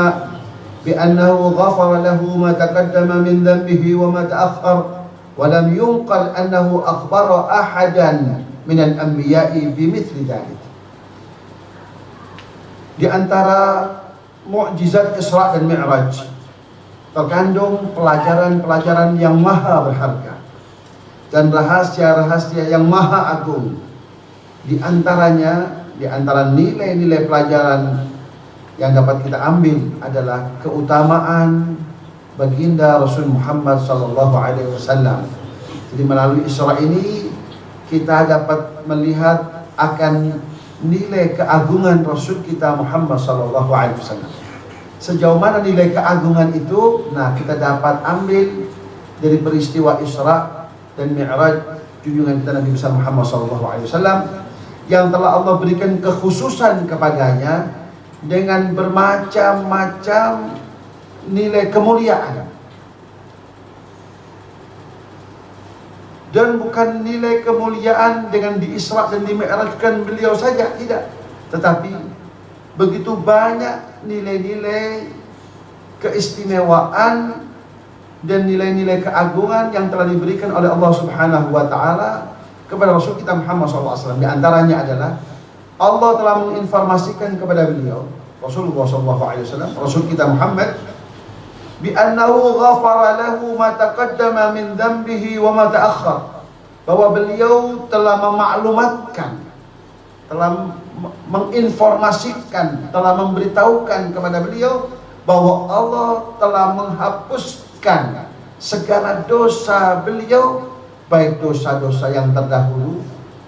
بأنه غفر له ما تقدم من ذنبه وما تأخر، ولم ينقل أنه أخبر أحدا من الأنبياء بمثل ذلك. Di antara mukjizat Isra dan Mi'raj terkandung pelajaran-pelajaran yang maha berharga dan rahasia-rahasia yang maha agung. Di antara nilai-nilai pelajaran yang dapat kita ambil adalah keutamaan baginda Rasul Muhammad SAW. Jadi melalui Isra ini kita dapat melihat akan nilai keagungan Rasul kita Muhammad SAW. Sejauh mana nilai keagungan itu? Nah, kita dapat ambil dari peristiwa Isra dan Mi'raj junjungan kita Nabi besar Muhammad SAW yang telah Allah berikan kekhususan kepadanya dengan bermacam-macam nilai kemuliaan. Dan bukan nilai kemuliaan dengan di Isra dan di Mi'rajkan beliau saja, tidak. Tetapi begitu banyak nilai-nilai keistimewaan dan nilai-nilai keagungan yang telah diberikan oleh Allah Subhanahu wa Ta'ala kepada Rasul kita Muhammad SAW. Di antaranya adalah Allah telah menginformasikan kepada beliau Rasulullah SAW, Rasul kita Muhammad, bi annahu ghafara lahu ma taqaddama min dhanbihi wa ma ta'akhkhar, bahwa beliau telah memaklumatkan, telah menginformasikan, telah memberitahukan kepada beliau bahwa Allah telah menghapuskan segala dosa beliau, baik dosa-dosa yang terdahulu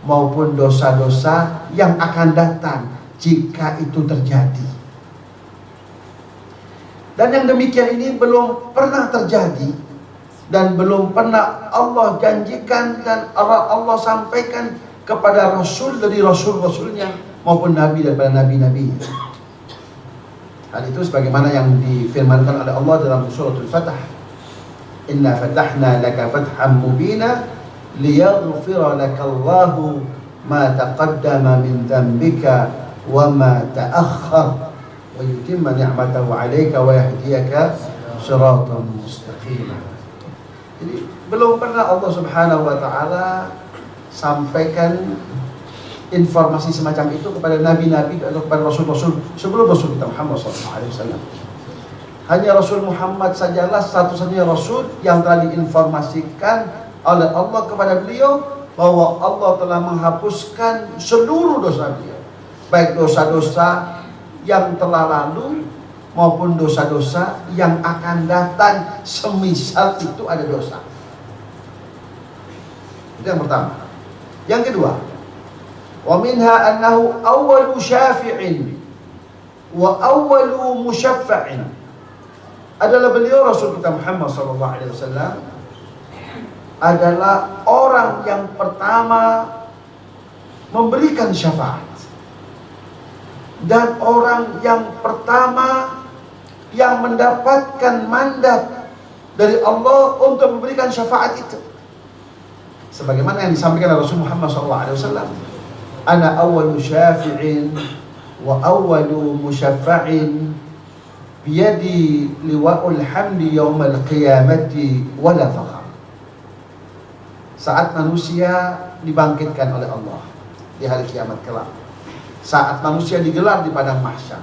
maupun dosa-dosa yang akan datang jika itu terjadi. Dan yang demikian ini belum pernah terjadi dan belum pernah Allah janjikan dan Allah sampaikan kepada Rasul dari Rasul-Rasulnya maupun Nabi daripada Nabi-Nabi. Hal itu sebagaimana yang difirmankan oleh Allah dalam suratul Fatah, Inna fatahna laka fathan mubina liyaghfira lakallahu ma taqaddama min dhanbika wa ma ta'akhkhar wa yutimma ni'matahu 'alaika wa yahdiyaka siratan mustaqima. Jadi belum pernah Allah Subhanahu wa taala sampaikan informasi semacam itu kepada nabi-nabi atau kepada rasul-rasul sebelum Rasul kita Muhammad SAW. Hanya Rasul Muhammad sajalah satu-satunya Rasul yang telah diinformasikan oleh Allah kepada beliau bahwa Allah telah menghapuskan seluruh dosa beliau, baik dosa-dosa yang telah lalu maupun dosa-dosa yang akan datang semisal itu ada dosa. Itu yang pertama. Yang kedua, wa minha annahu awwalu syafi'in wa awwalu musyaffa'in, adalah beliau Rasul kita Muhammad SAW adalah orang yang pertama memberikan syafaat dan orang yang pertama yang mendapatkan mandat dari Allah untuk memberikan syafaat itu, sebagaimana yang disampaikan oleh Rasul Muhammad SAW, ana awwalu syafi'in wa awwalu musyaffa'in biyadi liwa'ul hamdi yawmal qiyamati wala fakhar. Saat manusia dibangkitkan oleh Allah di hari kiamat kelak, saat manusia digelar di padang mahsyar,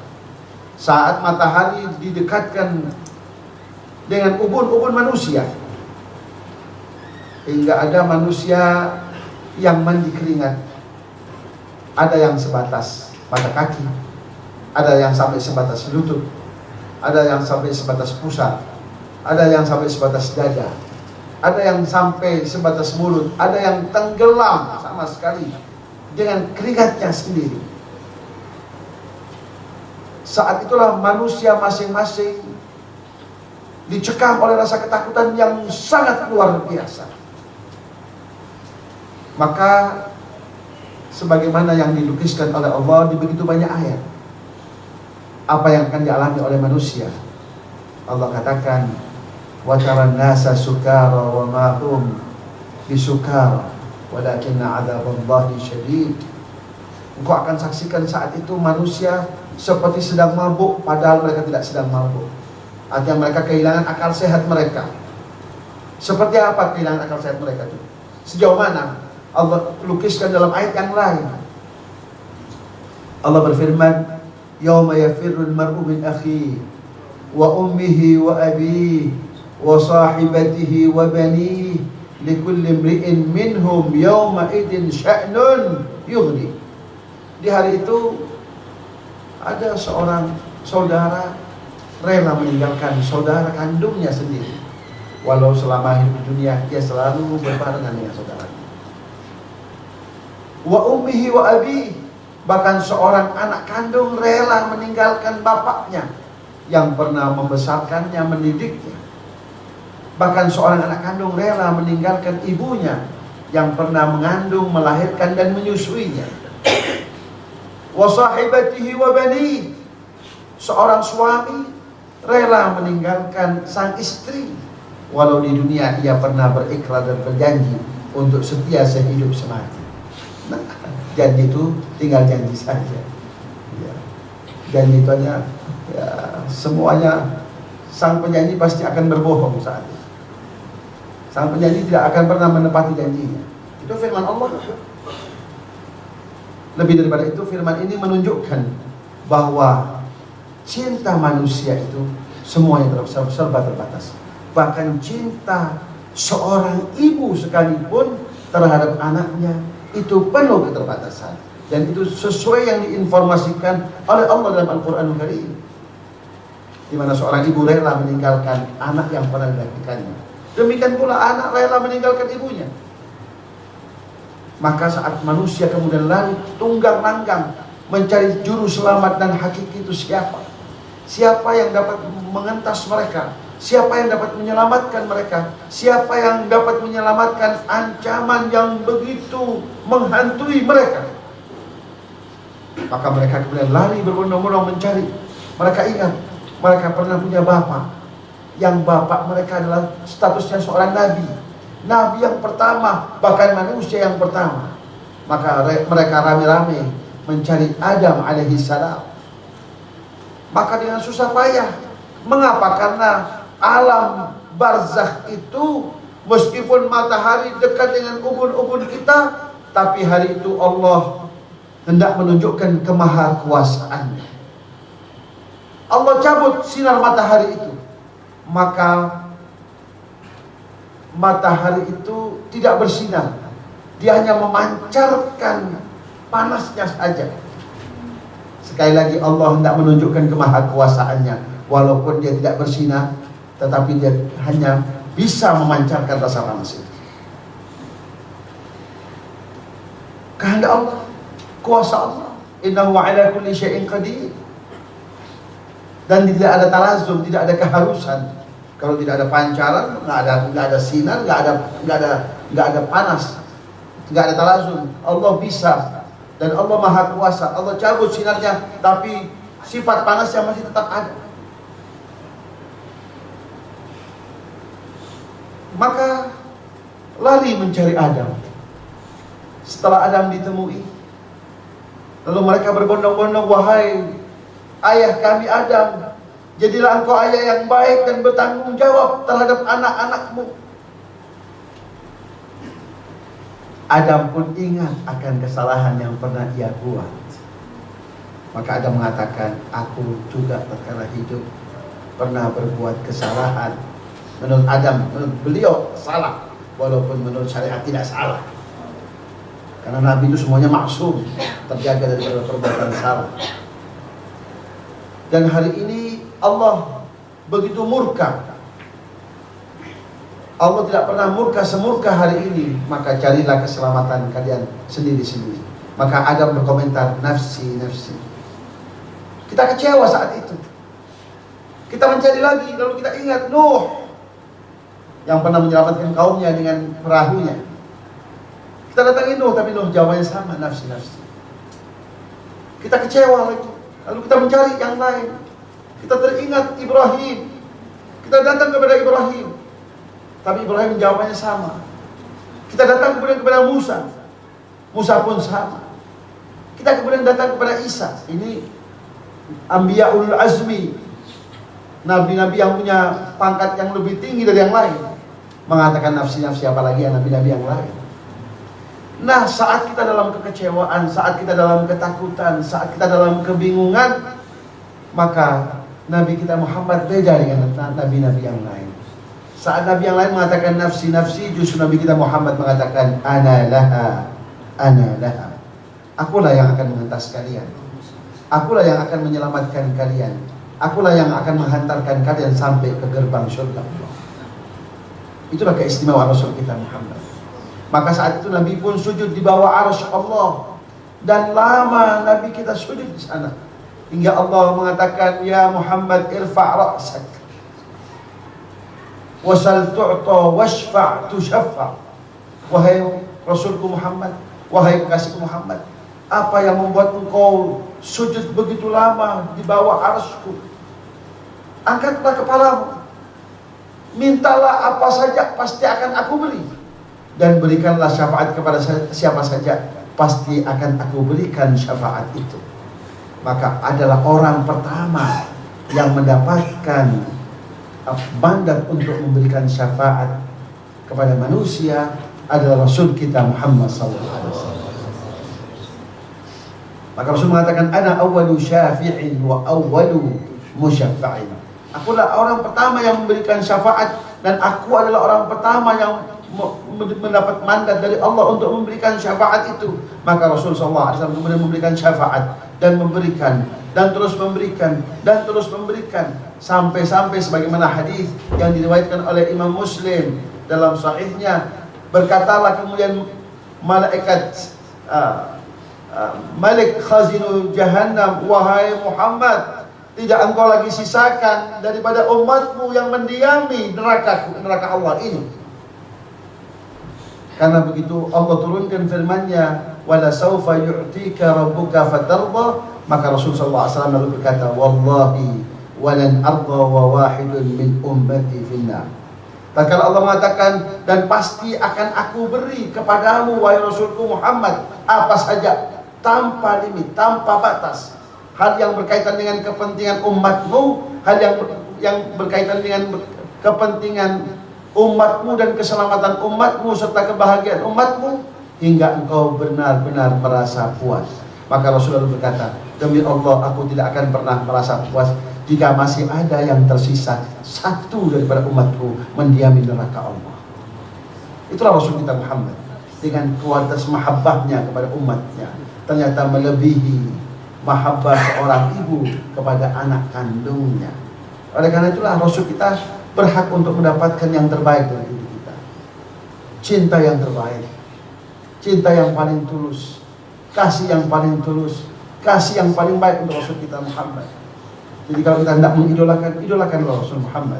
saat matahari didekatkan dengan ubun-ubun manusia, hingga ada manusia yang mandi keringat, ada yang sebatas mata kaki, ada yang sampai sebatas lutut, ada yang sampai sebatas pusar, ada yang sampai sebatas dada, ada yang sampai sebatas mulut, ada yang tenggelam sama sekali dengan keringatnya sendiri. Saat itulah manusia masing-masing dicekam oleh rasa ketakutan yang sangat luar biasa. Maka sebagaimana yang dilukiskan oleh Allah di begitu banyak ayat, apa yang akan dialami oleh manusia. Allah katakan, wa taran nasa sukara wa ma hum bisukara walakinna 'adzaballahi syadid. Engkau akan saksikan saat itu manusia seperti sedang mabuk padahal mereka tidak sedang mabuk. Artinya mereka kehilangan akal sehat mereka. Seperti apa kehilangan akal sehat mereka itu? Sejauh mana? Allah lukiskan dalam ayat yang lain. Allah berfirman, yauma yafirrul mar'u min akhihi wa ummihi wa abihi wa sahibatihi wa banihi likulli imri'in minhum yawma idin sya'nun yughni. Di hari itu ada seorang saudara rela meninggalkan saudara kandungnya sendiri, walau selama hidup di dunia dia selalu berbarengan dengan saudaranya. Wa ummihi wa abihi, bahkan seorang anak kandung rela meninggalkan bapaknya yang pernah membesarkannya, mendidiknya. Bahkan seorang anak kandung rela meninggalkan ibunya yang pernah mengandung, melahirkan dan menyusuinya. Wa sahibatihi wa bani, seorang suami rela meninggalkan sang istri walau di dunia ia pernah berikrar dan berjanji untuk setia sehidup semati. Nah, janji itu tinggal janji saja. Ya. Janji itu hanya semuanya, sang penjanji pasti akan berbohong saat itu. Sang penjanji tidak akan pernah menepati janjinya. Itu firman Allah. Lebih daripada itu, firman ini menunjukkan bahwa cinta manusia itu semuanya serba terbatas. Bahkan cinta seorang ibu sekalipun terhadap anaknya itu penuh keterbatasan. Dan itu sesuai yang diinformasikan oleh Allah dalam Al-Quranul Karim, di mana seorang ibu rela meninggalkan anak yang pernah dilahirkannya. Demikian pula anak rela meninggalkan ibunya. Maka saat manusia kemudian lari tunggang langgang mencari juru selamat dan hakiki itu siapa? Siapa yang dapat mengentas mereka? Siapa yang dapat menyelamatkan mereka? Siapa yang dapat menyelamatkan ancaman yang begitu menghantui mereka? Maka mereka kemudian lari berbondong-bondong mencari. Mereka ingat mereka pernah punya bapak, yang bapak mereka adalah statusnya seorang nabi, nabi yang pertama, bahkan manusia yang pertama. Maka mereka rame-rame mencari Adam alaihi salam. Maka dengan susah payah. Mengapa? Karena alam barzakh itu, meskipun matahari dekat dengan ubun-ubun kita, tapi hari itu Allah hendak menunjukkan kemahakuasaannya. Allah cabut sinar matahari itu, maka matahari itu tidak bersinar. Dia hanya memancarkan panasnya saja. Sekali lagi Allah hendak menunjukkan kemahakuasaannya. Walaupun dia tidak bersinar, tetapi dia hanya bisa memancarkan rasa panas itu. Kehendak Allah, kuasa Allah. Innahu ala kulli syai'in qadir. Dan tidak ada talazum, tidak ada keharusan. Kalau tidak ada pancaran, nggak ada sinar, nggak ada panas, nggak ada talazum. Allah bisa, dan Allah maha kuasa. Allah cabut sinarnya, tapi sifat panasnya masih tetap ada. Maka lari mencari Adam. Setelah Adam ditemui, lalu mereka berbondong-bondong, wahai ayah kami Adam, jadilah engkau ayah yang baik dan bertanggung jawab terhadap anak-anakmu. Adam pun ingat akan kesalahan yang pernah ia buat. Maka Adam mengatakan, aku juga tatkala hidup pernah berbuat kesalahan. Menurut Adam, menurut beliau salah, walaupun menurut syariat tidak salah. Karena Nabi itu semuanya maksum, terjaga dari perbuatan salah. Dan hari ini Allah begitu murka. Allah tidak pernah murka semurka hari ini. Maka carilah keselamatan kalian sendiri-sendiri. Maka Adam berkomentar, nafsi, nafsi. Kita kecewa saat itu. Kita mencari lagi, lalu kita ingat Nuh yang pernah menyelamatkan kaumnya dengan perahunya. Kita datangi Nuh, tapi Nuh jawabannya sama, nafsi, nafsi. Kita kecewa lagi. Lalu kita mencari yang lain. Kita teringat Ibrahim. Kita datang kepada Ibrahim, tapi Ibrahim jawabannya sama. Kita datang kemudian kepada Musa. Musa pun sama. Kita kemudian datang kepada Isa. Ini Anbiya ulul azmi, nabi-nabi yang punya pangkat yang lebih tinggi dari yang lain, mengatakan nafsi-nafsi, apalagi yang nabi-nabi yang lain. Nah, saat kita dalam kekecewaan, saat kita dalam ketakutan, saat kita dalam kebingungan, maka Nabi kita Muhammad beda dengan nabi-nabi yang lain. Saat nabi yang lain mengatakan nafsi-nafsi, justru Nabi kita Muhammad mengatakan ana laha, ana laha. Akulah yang akan mengentas kalian. Akulah yang akan menyelamatkan kalian. Akulah yang akan menghantarkan kalian sampai ke gerbang surga Allah. Itulah keistimewaan Rasul kita Muhammad. Maka saat itu Nabi pun sujud di bawah arsy Allah, dan lama Nabi kita sujud di sana hingga Allah mengatakan, ya Muhammad irfa' ra'sak wasal tu'ta washfa' tushaffa. Wahai Rasulku Muhammad, wahai kekasihku Muhammad, apa yang membuat engkau sujud begitu lama di bawah arsy-Ku? Angkatlah kepalamu, mintalah apa saja, pasti akan aku beri. Dan berikanlah syafaat kepada siapa saja, pasti akan aku berikan syafaat itu. Maka adalah orang pertama yang mendapatkan mandat untuk memberikan syafaat kepada manusia adalah Rasul kita Muhammad SAW. Maka Rasul mengatakan, ana awwalu syafi'in wa awwalu musyaffa'in. Akulah orang pertama yang memberikan syafaat, dan aku adalah orang pertama yang mendapat mandat dari Allah untuk memberikan syafaat itu. Maka Rasul SAW kemudian memberikan syafaat dan memberikan dan terus memberikan dan terus memberikan sampai-sampai sebagaimana hadis yang diriwayatkan oleh Imam Muslim dalam sahihnya, berkatalah kemudian malaikat Malik khazinu jahannam, wahai Muhammad, tidak engkau lagi sisakan daripada umatmu yang mendiami neraka Allah ini. Karena begitu Allah turunkan firman-Nya, wala saufa yu'tika rabbuka fatarda. Maka Rasulullah SAW lalu berkata, wallahi walan arda wa wahidun min ummati finnar. Tatkala Allah mengatakan, dan pasti akan aku beri kepadamu wahai Rasulku Muhammad apa saja, tanpa limit, tanpa batas, hal yang berkaitan dengan kepentingan umatmu, hal yang berkaitan dengan kepentingan umatmu dan keselamatan umatmu serta kebahagiaan umatmu, hingga engkau benar-benar merasa puas. Maka Rasulullah berkata, demi Allah aku tidak akan pernah merasa puas jika masih ada yang tersisa satu daripada umatku mendiami neraka Allah. Itulah Rasul kita Muhammad dengan kualitas mahabbahnya kepada umatnya, ternyata melebihi mahabbah seorang ibu kepada anak kandungnya. Oleh karena itulah Rasul kita berhak untuk mendapatkan yang terbaik dari diri kita. Cinta yang terbaik, cinta yang paling tulus, kasih yang paling tulus, kasih yang paling baik untuk Rasul kita Muhammad. Jadi kalau kita hendak mengidolakan, idolakanlah Rasul Muhammad.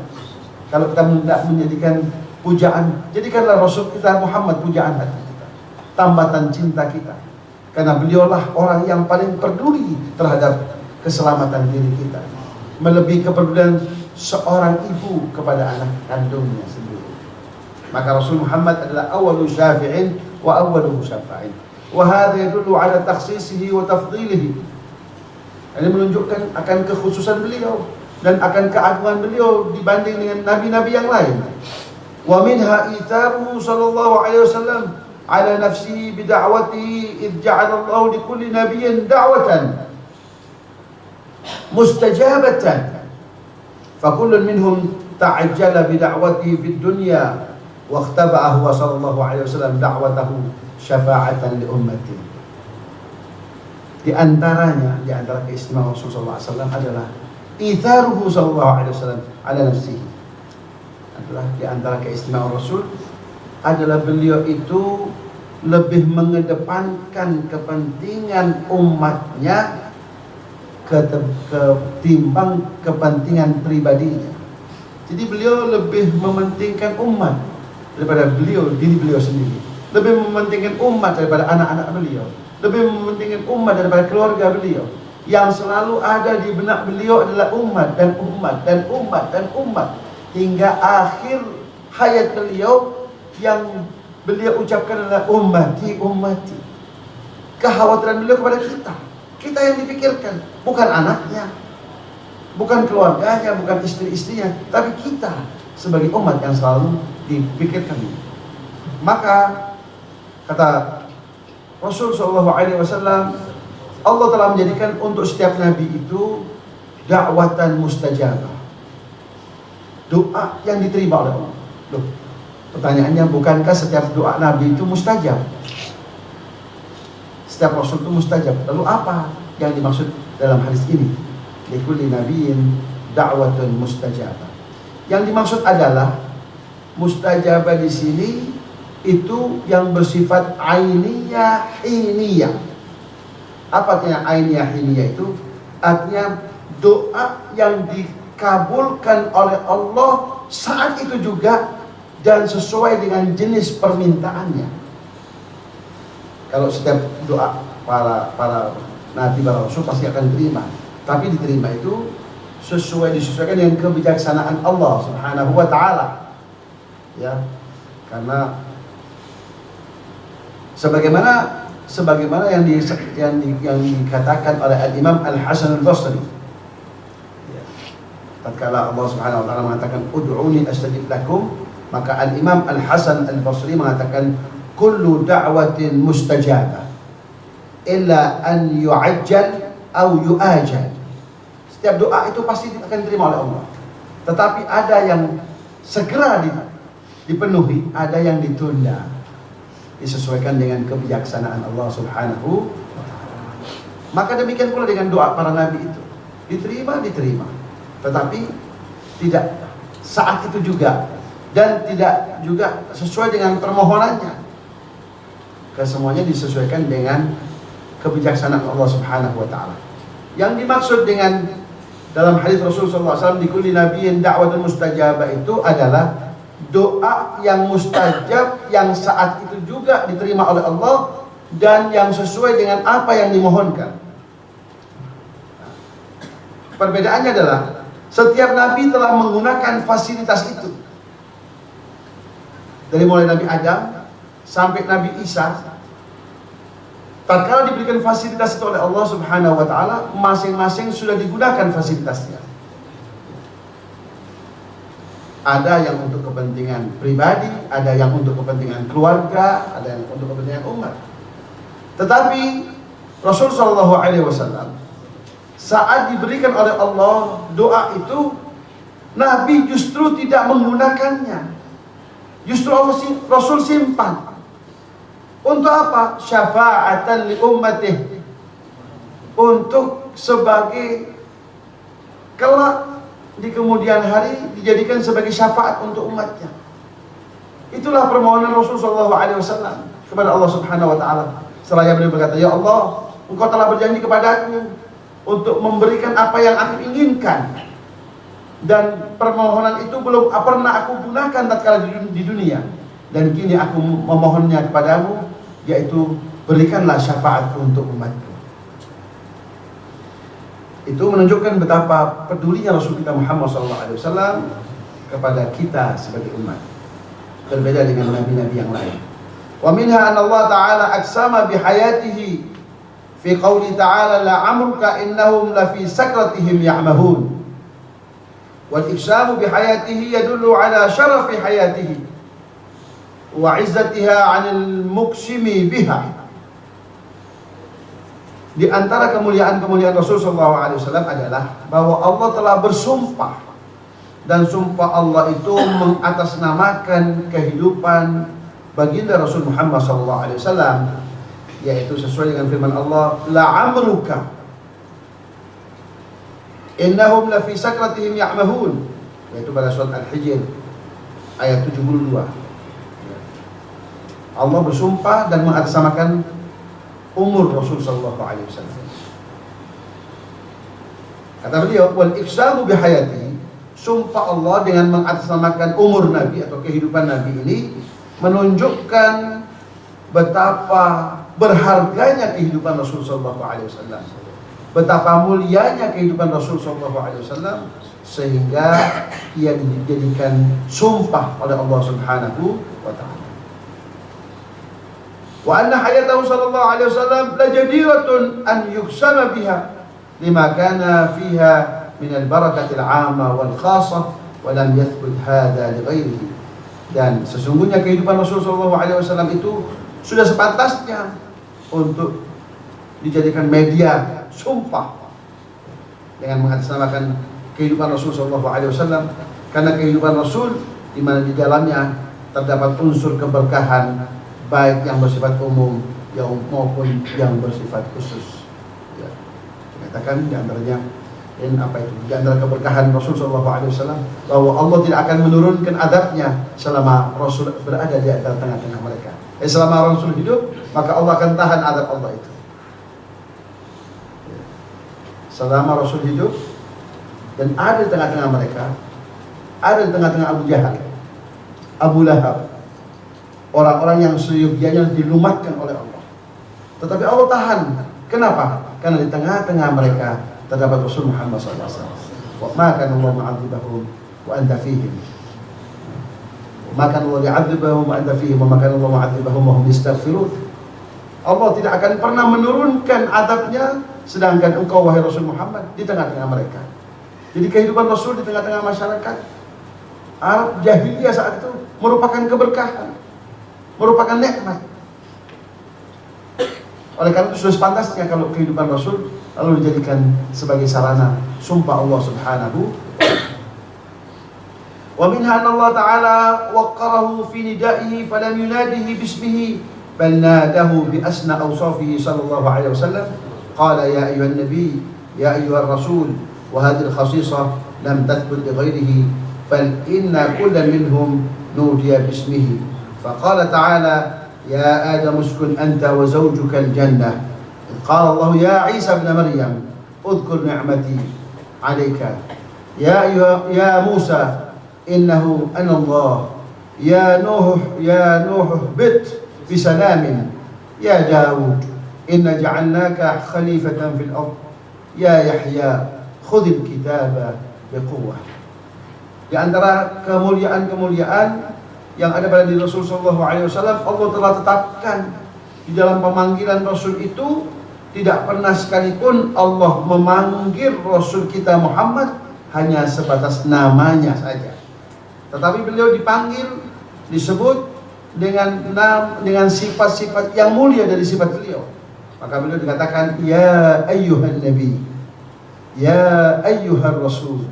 Kalau kita hendak menjadikan pujaan, jadikanlah Rasul kita Muhammad pujaan hati kita, tambatan cinta kita. Karena beliaulah orang yang paling peduli terhadap keselamatan diri kita, melebihi kepedulian seorang ibu kepada anak kandungnya sendiri. Maka Rasul Muhammad adalah awalu syafi'in wa awalu musyafa'in. Wa hadha yadullu ala takhsisihi wa tafdilihi. Ini menunjukkan akan kekhususan beliau dan akan keagungan beliau dibanding dengan nabi-nabi yang lain. Wa minha itharuhu sallallahu alaihi wasallam ala nafsihi bida'watihi idh ja'ala Allah li kulli nabiyyin da'watan mustajabatan. Fakullun minhum ta'ajjala bida'watihi fid dunya wa ikhtaba'ahu sallallahu alaihi wasallam da'watahu syafa'atan li ummati. Di antaranya, di antara keistimewaan Rasulullah SAW adalah itharuhu sallallahu alaihi wasallam ala nafsihi. Adalah di antara keistimewaan Rasul adalah beliau itu lebih mengedepankan kepentingan umatnya ketimbang kepentingan pribadinya. Jadi beliau lebih mementingkan umat daripada diri beliau sendiri. Lebih mementingkan umat daripada anak-anak beliau. Lebih mementingkan umat daripada keluarga beliau. Yang selalu ada di benak beliau adalah umat dan umat dan umat dan umat. Hingga akhir hayat beliau yang beliau ucapkan adalah ummati, ummati. Kekhawatiran beliau kepada kita. Kita yang dipikirkan, bukan anaknya, bukan keluarganya, bukan istri-istrinya, tapi kita sebagai umat yang selalu dipikirkan. Maka kata Rasul SAW, Allah telah menjadikan untuk setiap nabi itu dakwatan mustajabah, doa yang diterima oleh Allah. Loh, pertanyaannya, bukankah setiap doa nabi itu mustajab? Setiap Rasul itu mustajab. Lalu apa yang dimaksud dalam hadis ini? Likulli nabiyyin da'watun mustajabah. Yang dimaksud adalah mustajabah di sini itu yang bersifat ainiyah hiniyah. Apa artinya ainiyah hiniyah itu? Artinya doa yang dikabulkan oleh Allah saat itu juga dan sesuai dengan jenis permintaannya. Kalau setiap doa para nabi, para rasul pasti akan diterima, tapi diterima itu disesuaikan dengan kebijaksanaan Allah Subhanahu wa taala. Ya. Karena sebagaimana yang dikatakan oleh Al-Imam Al-Hasan Al-Basri, ya, tatkala Allah Subhanahu wa taala mengatakan ud'uni astajib lakum, maka Al-Imam Al-Hasan Al-Basri mengatakan kullu da'watin mustajabah. illa an yu'ajjal au yu'ajal. Setiap doa itu pasti akan diterima oleh Allah. Tetapi ada yang segera dipenuhi, ada yang ditunda. Disesuaikan dengan kebijaksanaan Allah Subhanahu wa ta'ala. Maka demikian pula dengan doa para nabi itu. Diterima, tetapi tidak saat itu juga, dan tidak juga sesuai dengan permohonannya. Kesemuanya disesuaikan dengan kebijaksanaan Allah Subhanahu wa ta'ala. Yang dimaksud dengan dalam hadis Rasulullah SAW di kulli nabiyyin da'watun mustajabah itu adalah doa yang mustajab yang saat itu juga diterima oleh Allah dan yang sesuai dengan apa yang dimohonkan. Perbedaannya adalah setiap nabi telah menggunakan fasilitas itu. Dari mulai Nabi Adam sampai Nabi Isa, tatkala diberikan fasilitas itu oleh Allah Subhanahu wa ta'ala, masing-masing sudah digunakan fasilitasnya. Ada yang untuk kepentingan pribadi, ada yang untuk kepentingan keluarga, ada yang untuk kepentingan umat. Tetapi Rasulullah SAW saat diberikan oleh Allah doa itu, Nabi justru tidak menggunakannya. Justru Rasul simpan. Untuk apa? Syafa'atan li ummatih. Untuk sebagai kelak di kemudian hari dijadikan sebagai syafaat untuk umatnya. Itulah permohonan Rasulullah SAW kepada Allah Subhanahu wa ta'ala. Setelah beliau berkata, "Ya Allah, Engkau telah berjanji kepadaku untuk memberikan apa yang aku inginkan. Dan permohonan itu belum pernah aku gunakan tatkala di dunia. Dan kini aku memohonnya kepadamu, yaitu berikanlah syafaat untuk umatku." Itu menunjukkan betapa pedulinya Rasul kita Muhammad SAW kepada kita sebagai umat. Berbeda dengan nabi-nabi yang lain. Wa minha anna Allah Ta'ala aksama bihayatihi fi qawli ta'ala la'amruka innahum lafi sakratihim ya'mahun. والإقسام بحياته يدل على شرف حياته وعزتها عن المقسم بها. Di antara kemuliaan-kemuliaan Rasulullah SAW adalah bahwa Allah telah bersumpah, dan sumpah Allah itu mengatasnamakan kehidupan baginda Rasul Muhammad SAW, yaitu sesuai dengan firman Allah, la'amruka innahum lafi sakratihim ya'mahun, yaitu pada surat Al-Hijr ayat 72. Allah bersumpah dan mengatasnamakan umur Rasul sallallahu alaihi wasallam. Kata beliau, wal iqsamu bihayati, sumpah Allah dengan mengatasnamakan umur Nabi atau kehidupan Nabi ini menunjukkan betapa berharganya kehidupan Rasul sallallahu alaihi wasallam. Betapa mulianya kehidupan Rasul SAW, sehingga ia dijadikan sumpah oleh Allah Subhanahu wa ta'ala. Wa anna hayatahu sallallahu alaihi wasallam la jadiratun an yuksama biha lima kana fiha min al-barakati al-'amma wal khassah wa lam yathbut hadha li ghairihi. Dan sesungguhnya kehidupan Rasul sallallahu alaihi wasallam itu sudah sepantasnya untuk dijadikan media sumpah dengan mengatasnamakan kehidupan Rasul sallallahu alaihi wasallam, karena kehidupan Rasul di mana di dalamnya terdapat unsur keberkahan baik yang bersifat umum maupun yang bersifat khusus. Ya, dikatakan di antaranya di antara keberkahan Rasul sallallahu alaihi wasallam bahwa Allah tidak akan menurunkan azabnya selama Rasul berada di antara tengah-tengah mereka. Selama Rasul hidup, maka Allah akan tahan azab Allah itu. Selama Rasul hidup dan ada di tengah-tengah mereka, ada di tengah-tengah Abu Jahal, Abu Lahab, orang-orang yang seyogianya dilumatkan oleh Allah. Tetapi Allah tahan. Kenapa? Karena di tengah-tengah mereka terdapat Rasul Muhammad SAW. Wa ma kana Allah mu'adzibahum wa anta fihim. Wa ma kana Allah yu'adzibahum wa anta fihim wa ma kana Allah mu'adzibahum wa hum yastaghfirun. Allah tidak akan pernah menurunkan azabnya sedangkan engkau wahai Rasul Muhammad di tengah-tengah mereka. Jadi kehidupan Rasul di tengah-tengah masyarakat Arab jahiliyah saat itu merupakan keberkahan, merupakan nikmat. Oleh karena itu sudah sepantasnya kalau kehidupan Rasul lalu dijadikan sebagai sarana sumpah Allah Subhanahu. Wa minha anna Allah Ta'ala waqqarahu fi nidaihi falam yunadihi bismihi bal nadahu bi asna awsafihi sallallahu alaihi wasallam qala ya ayyuhan nabi ya ayyuhar rasul wa hadhihi al-khasisah lam tathbut li ghairihi bal inna kullan minhum nudiya bismihi faqala ta'ala ya adam uskun anta wa zawjuka al-jannah qala Allah ya Isa ibn Maryam udhkur ni'mati 'alayka ya Musa innahu ana Allah ya Nuh bit bisalamin ya Daud inna ja'alnaka khalifatan fil ard ya Yahya khudhil kitaba biquwwah. Di antara kemuliaan-kemuliaan yang ada pada diri Rasul sallallahu alaihi wasallam, Allah telah tetapkan di dalam pemanggilan Rasul itu tidak pernah sekalipun Allah memanggil Rasul kita Muhammad hanya sebatas namanya saja. Tetapi beliau dipanggil, disebut dengan sifat-sifat yang mulia dari sifat beliau. Maka beliau dikatakan ya ayyuhan nabi, ya ayyuhar rasul.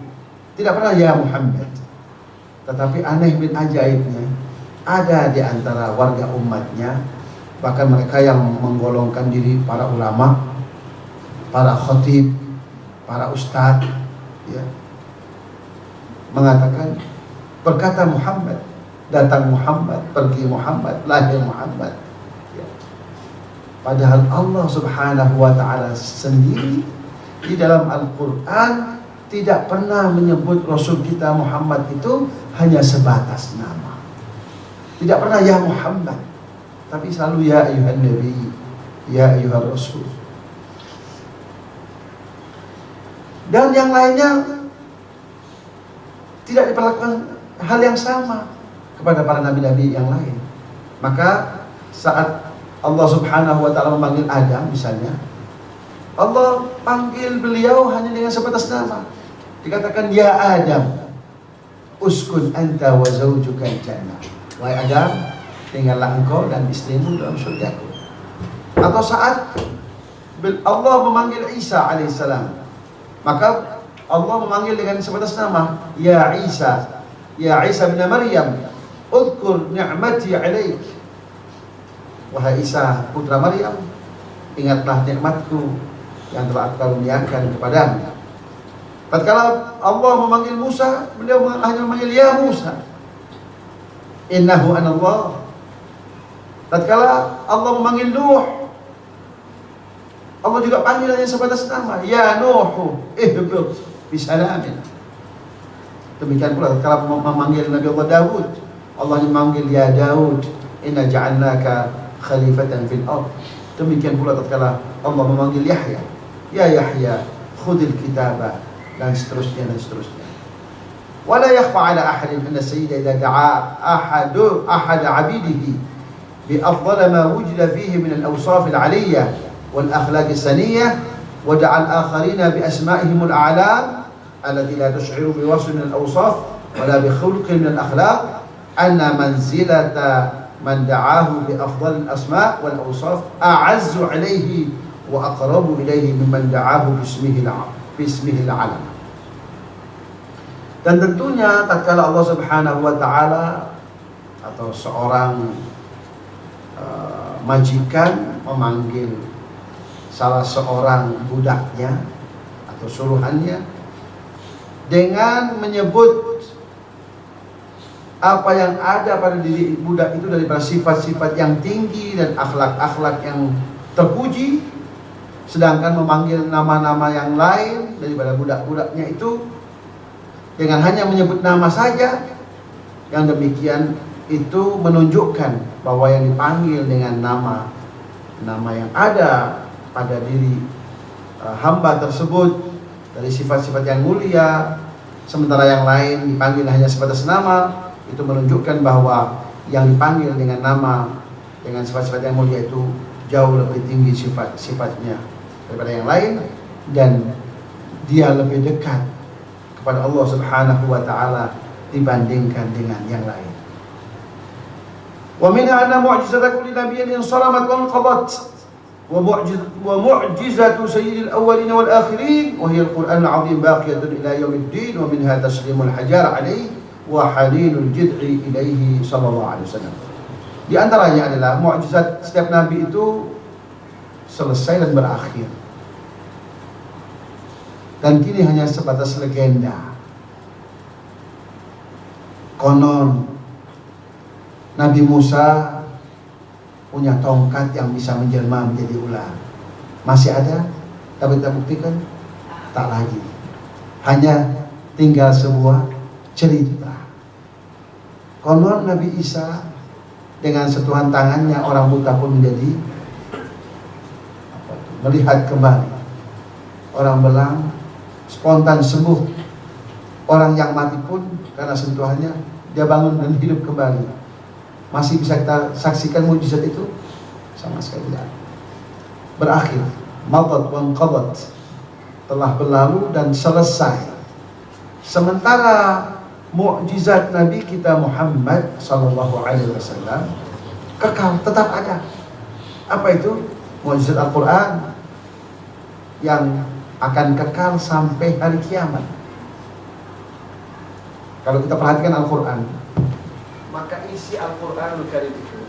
Tidak pernah ya Muhammad. Tetapi aneh bin ajaibnya, ada di antara warga umatnya, bahkan mereka yang menggolongkan diri para ulama, para khatib, para ustadz, ya, mengatakan berkata Muhammad, datang Muhammad, pergi Muhammad, lahir Muhammad, ya. Padahal Allah Subhanahu wa Ta'ala sendiri di dalam Al-Quran tidak pernah menyebut Rasul kita Muhammad itu hanya sebatas nama. Tidak pernah ya Muhammad, tapi selalu ya ayyuhan nabi, ya ayyuhar rasul. Dan yang lainnya tidak diperlakukan hal yang sama kepada para nabi-nabi yang lain. Maka saat Allah Subhanahu wa Ta'ala memanggil Adam misalnya, Allah panggil beliau hanya dengan sebatas nama. Dikatakan ya Adam uskun anta wa zawjuka jannah. Wahai Adam, tinggallah engkau dan istrimu dalam surgaku. Atau saat Allah memanggil Isa alaihissalam, maka Allah memanggil dengan sebatas nama ya Isa, ya Isa bin Maryam udhkur ni'mati alaik. Wahai Isa putra Maryam, ingatlah nikmatku yang telah aku karuniakan kepadamu. Tatkala Allah memanggil Musa, beliau hanya memanggil ya Musa, innahu ana Allah. Tatkala Allah memanggil Nuh, Allah juga panggil hanya sebatas nama ya Nuh ihbit bisalamin. Demikian pula tatkala memanggil Nabi Allah Daud, Allah memanggil ya Daud inna ja'alnaka khalifatan fil ard. Demikian pula tatkala Allah memanggil Yahya, ya Yahya khudil kitaba, dan seterusnya dan seterusnya. Wala yakhfa ala ahadin anna sayyida idza da'a ahad 'abidihi bi afdal ma wujida fihi min al-awsaf al-'aliyyah wal akhlaq as-saniyyah wa da'a al-akharina bi asma'ihim al-a'lam allati la tush'iru bi wasf min al-awsaf wala bi khulqin min al-akhlaq anna manzilata man da'ahu bi afdal al-asma' wal awsaf a'azzu 'alayhi wa aqrabu ilayhi mimman da'ahu bismihi al-'alam. Dan tentunya tatkala Allah Subhanahu wa Ta'ala atau seorang majikan memanggil salah seorang budaknya atau suruhannya dengan menyebut apa yang ada pada diri budak itu daripada sifat-sifat yang tinggi dan akhlak-akhlak yang terpuji, sedangkan memanggil nama-nama yang lain daripada budak-budaknya itu dengan hanya menyebut nama saja, yang demikian itu menunjukkan bahwa yang dipanggil dengan nama yang ada pada diri hamba tersebut dari sifat-sifat yang mulia, sementara yang lain dipanggil hanya sebatas nama, itu menunjukkan bahwa yang dipanggil dengan nama dengan sifat-sifat yang mulia itu jauh lebih tinggi sifat-sifatnya daripada yang lain, dan dia lebih dekat kepada Allah Subhanahu wa Ta'ala dibandingkan dengan yang lain. Wa minha anna mu'jizata kulli nabiyyin insaramat wa anqadat ومعجزة سيد الأولين والآخرين وهي القرآن العظيم باقية إلى يوم الدين ومنها تسليم الحجار عليه وحنين الجذع إليه صلى الله عليه وسلم. Di antaranya adalah mukjizat setiap nabi itu selesai dan berakhir, dan kini hanya sebatas legenda. Konon Nabi Musa punya tongkat yang bisa menjelma menjadi ular. Masih ada? Tapi kita buktikan tak lagi. Hanya tinggal sebuah cerita. Konon Nabi Isa dengan sentuhan tangannya orang buta pun menjadi melihat kembali. Orang belang spontan sembuh. Orang yang mati pun karena sentuhannya dia bangun dan hidup kembali. Masih bisa kita saksikan mukjizat itu? Sama sekali tidak. Berakhir, madat wa qadat, telah berlalu dan selesai. Sementara mukjizat Nabi kita Muhammad sallallahu alaihi wasallam kekal, tetap ada. Apa itu? Mukjizat Al-Qur'an yang akan kekal sampai hari kiamat. Kalau kita perhatikan Al-Quran, maka isi Al-Quranul Karim itu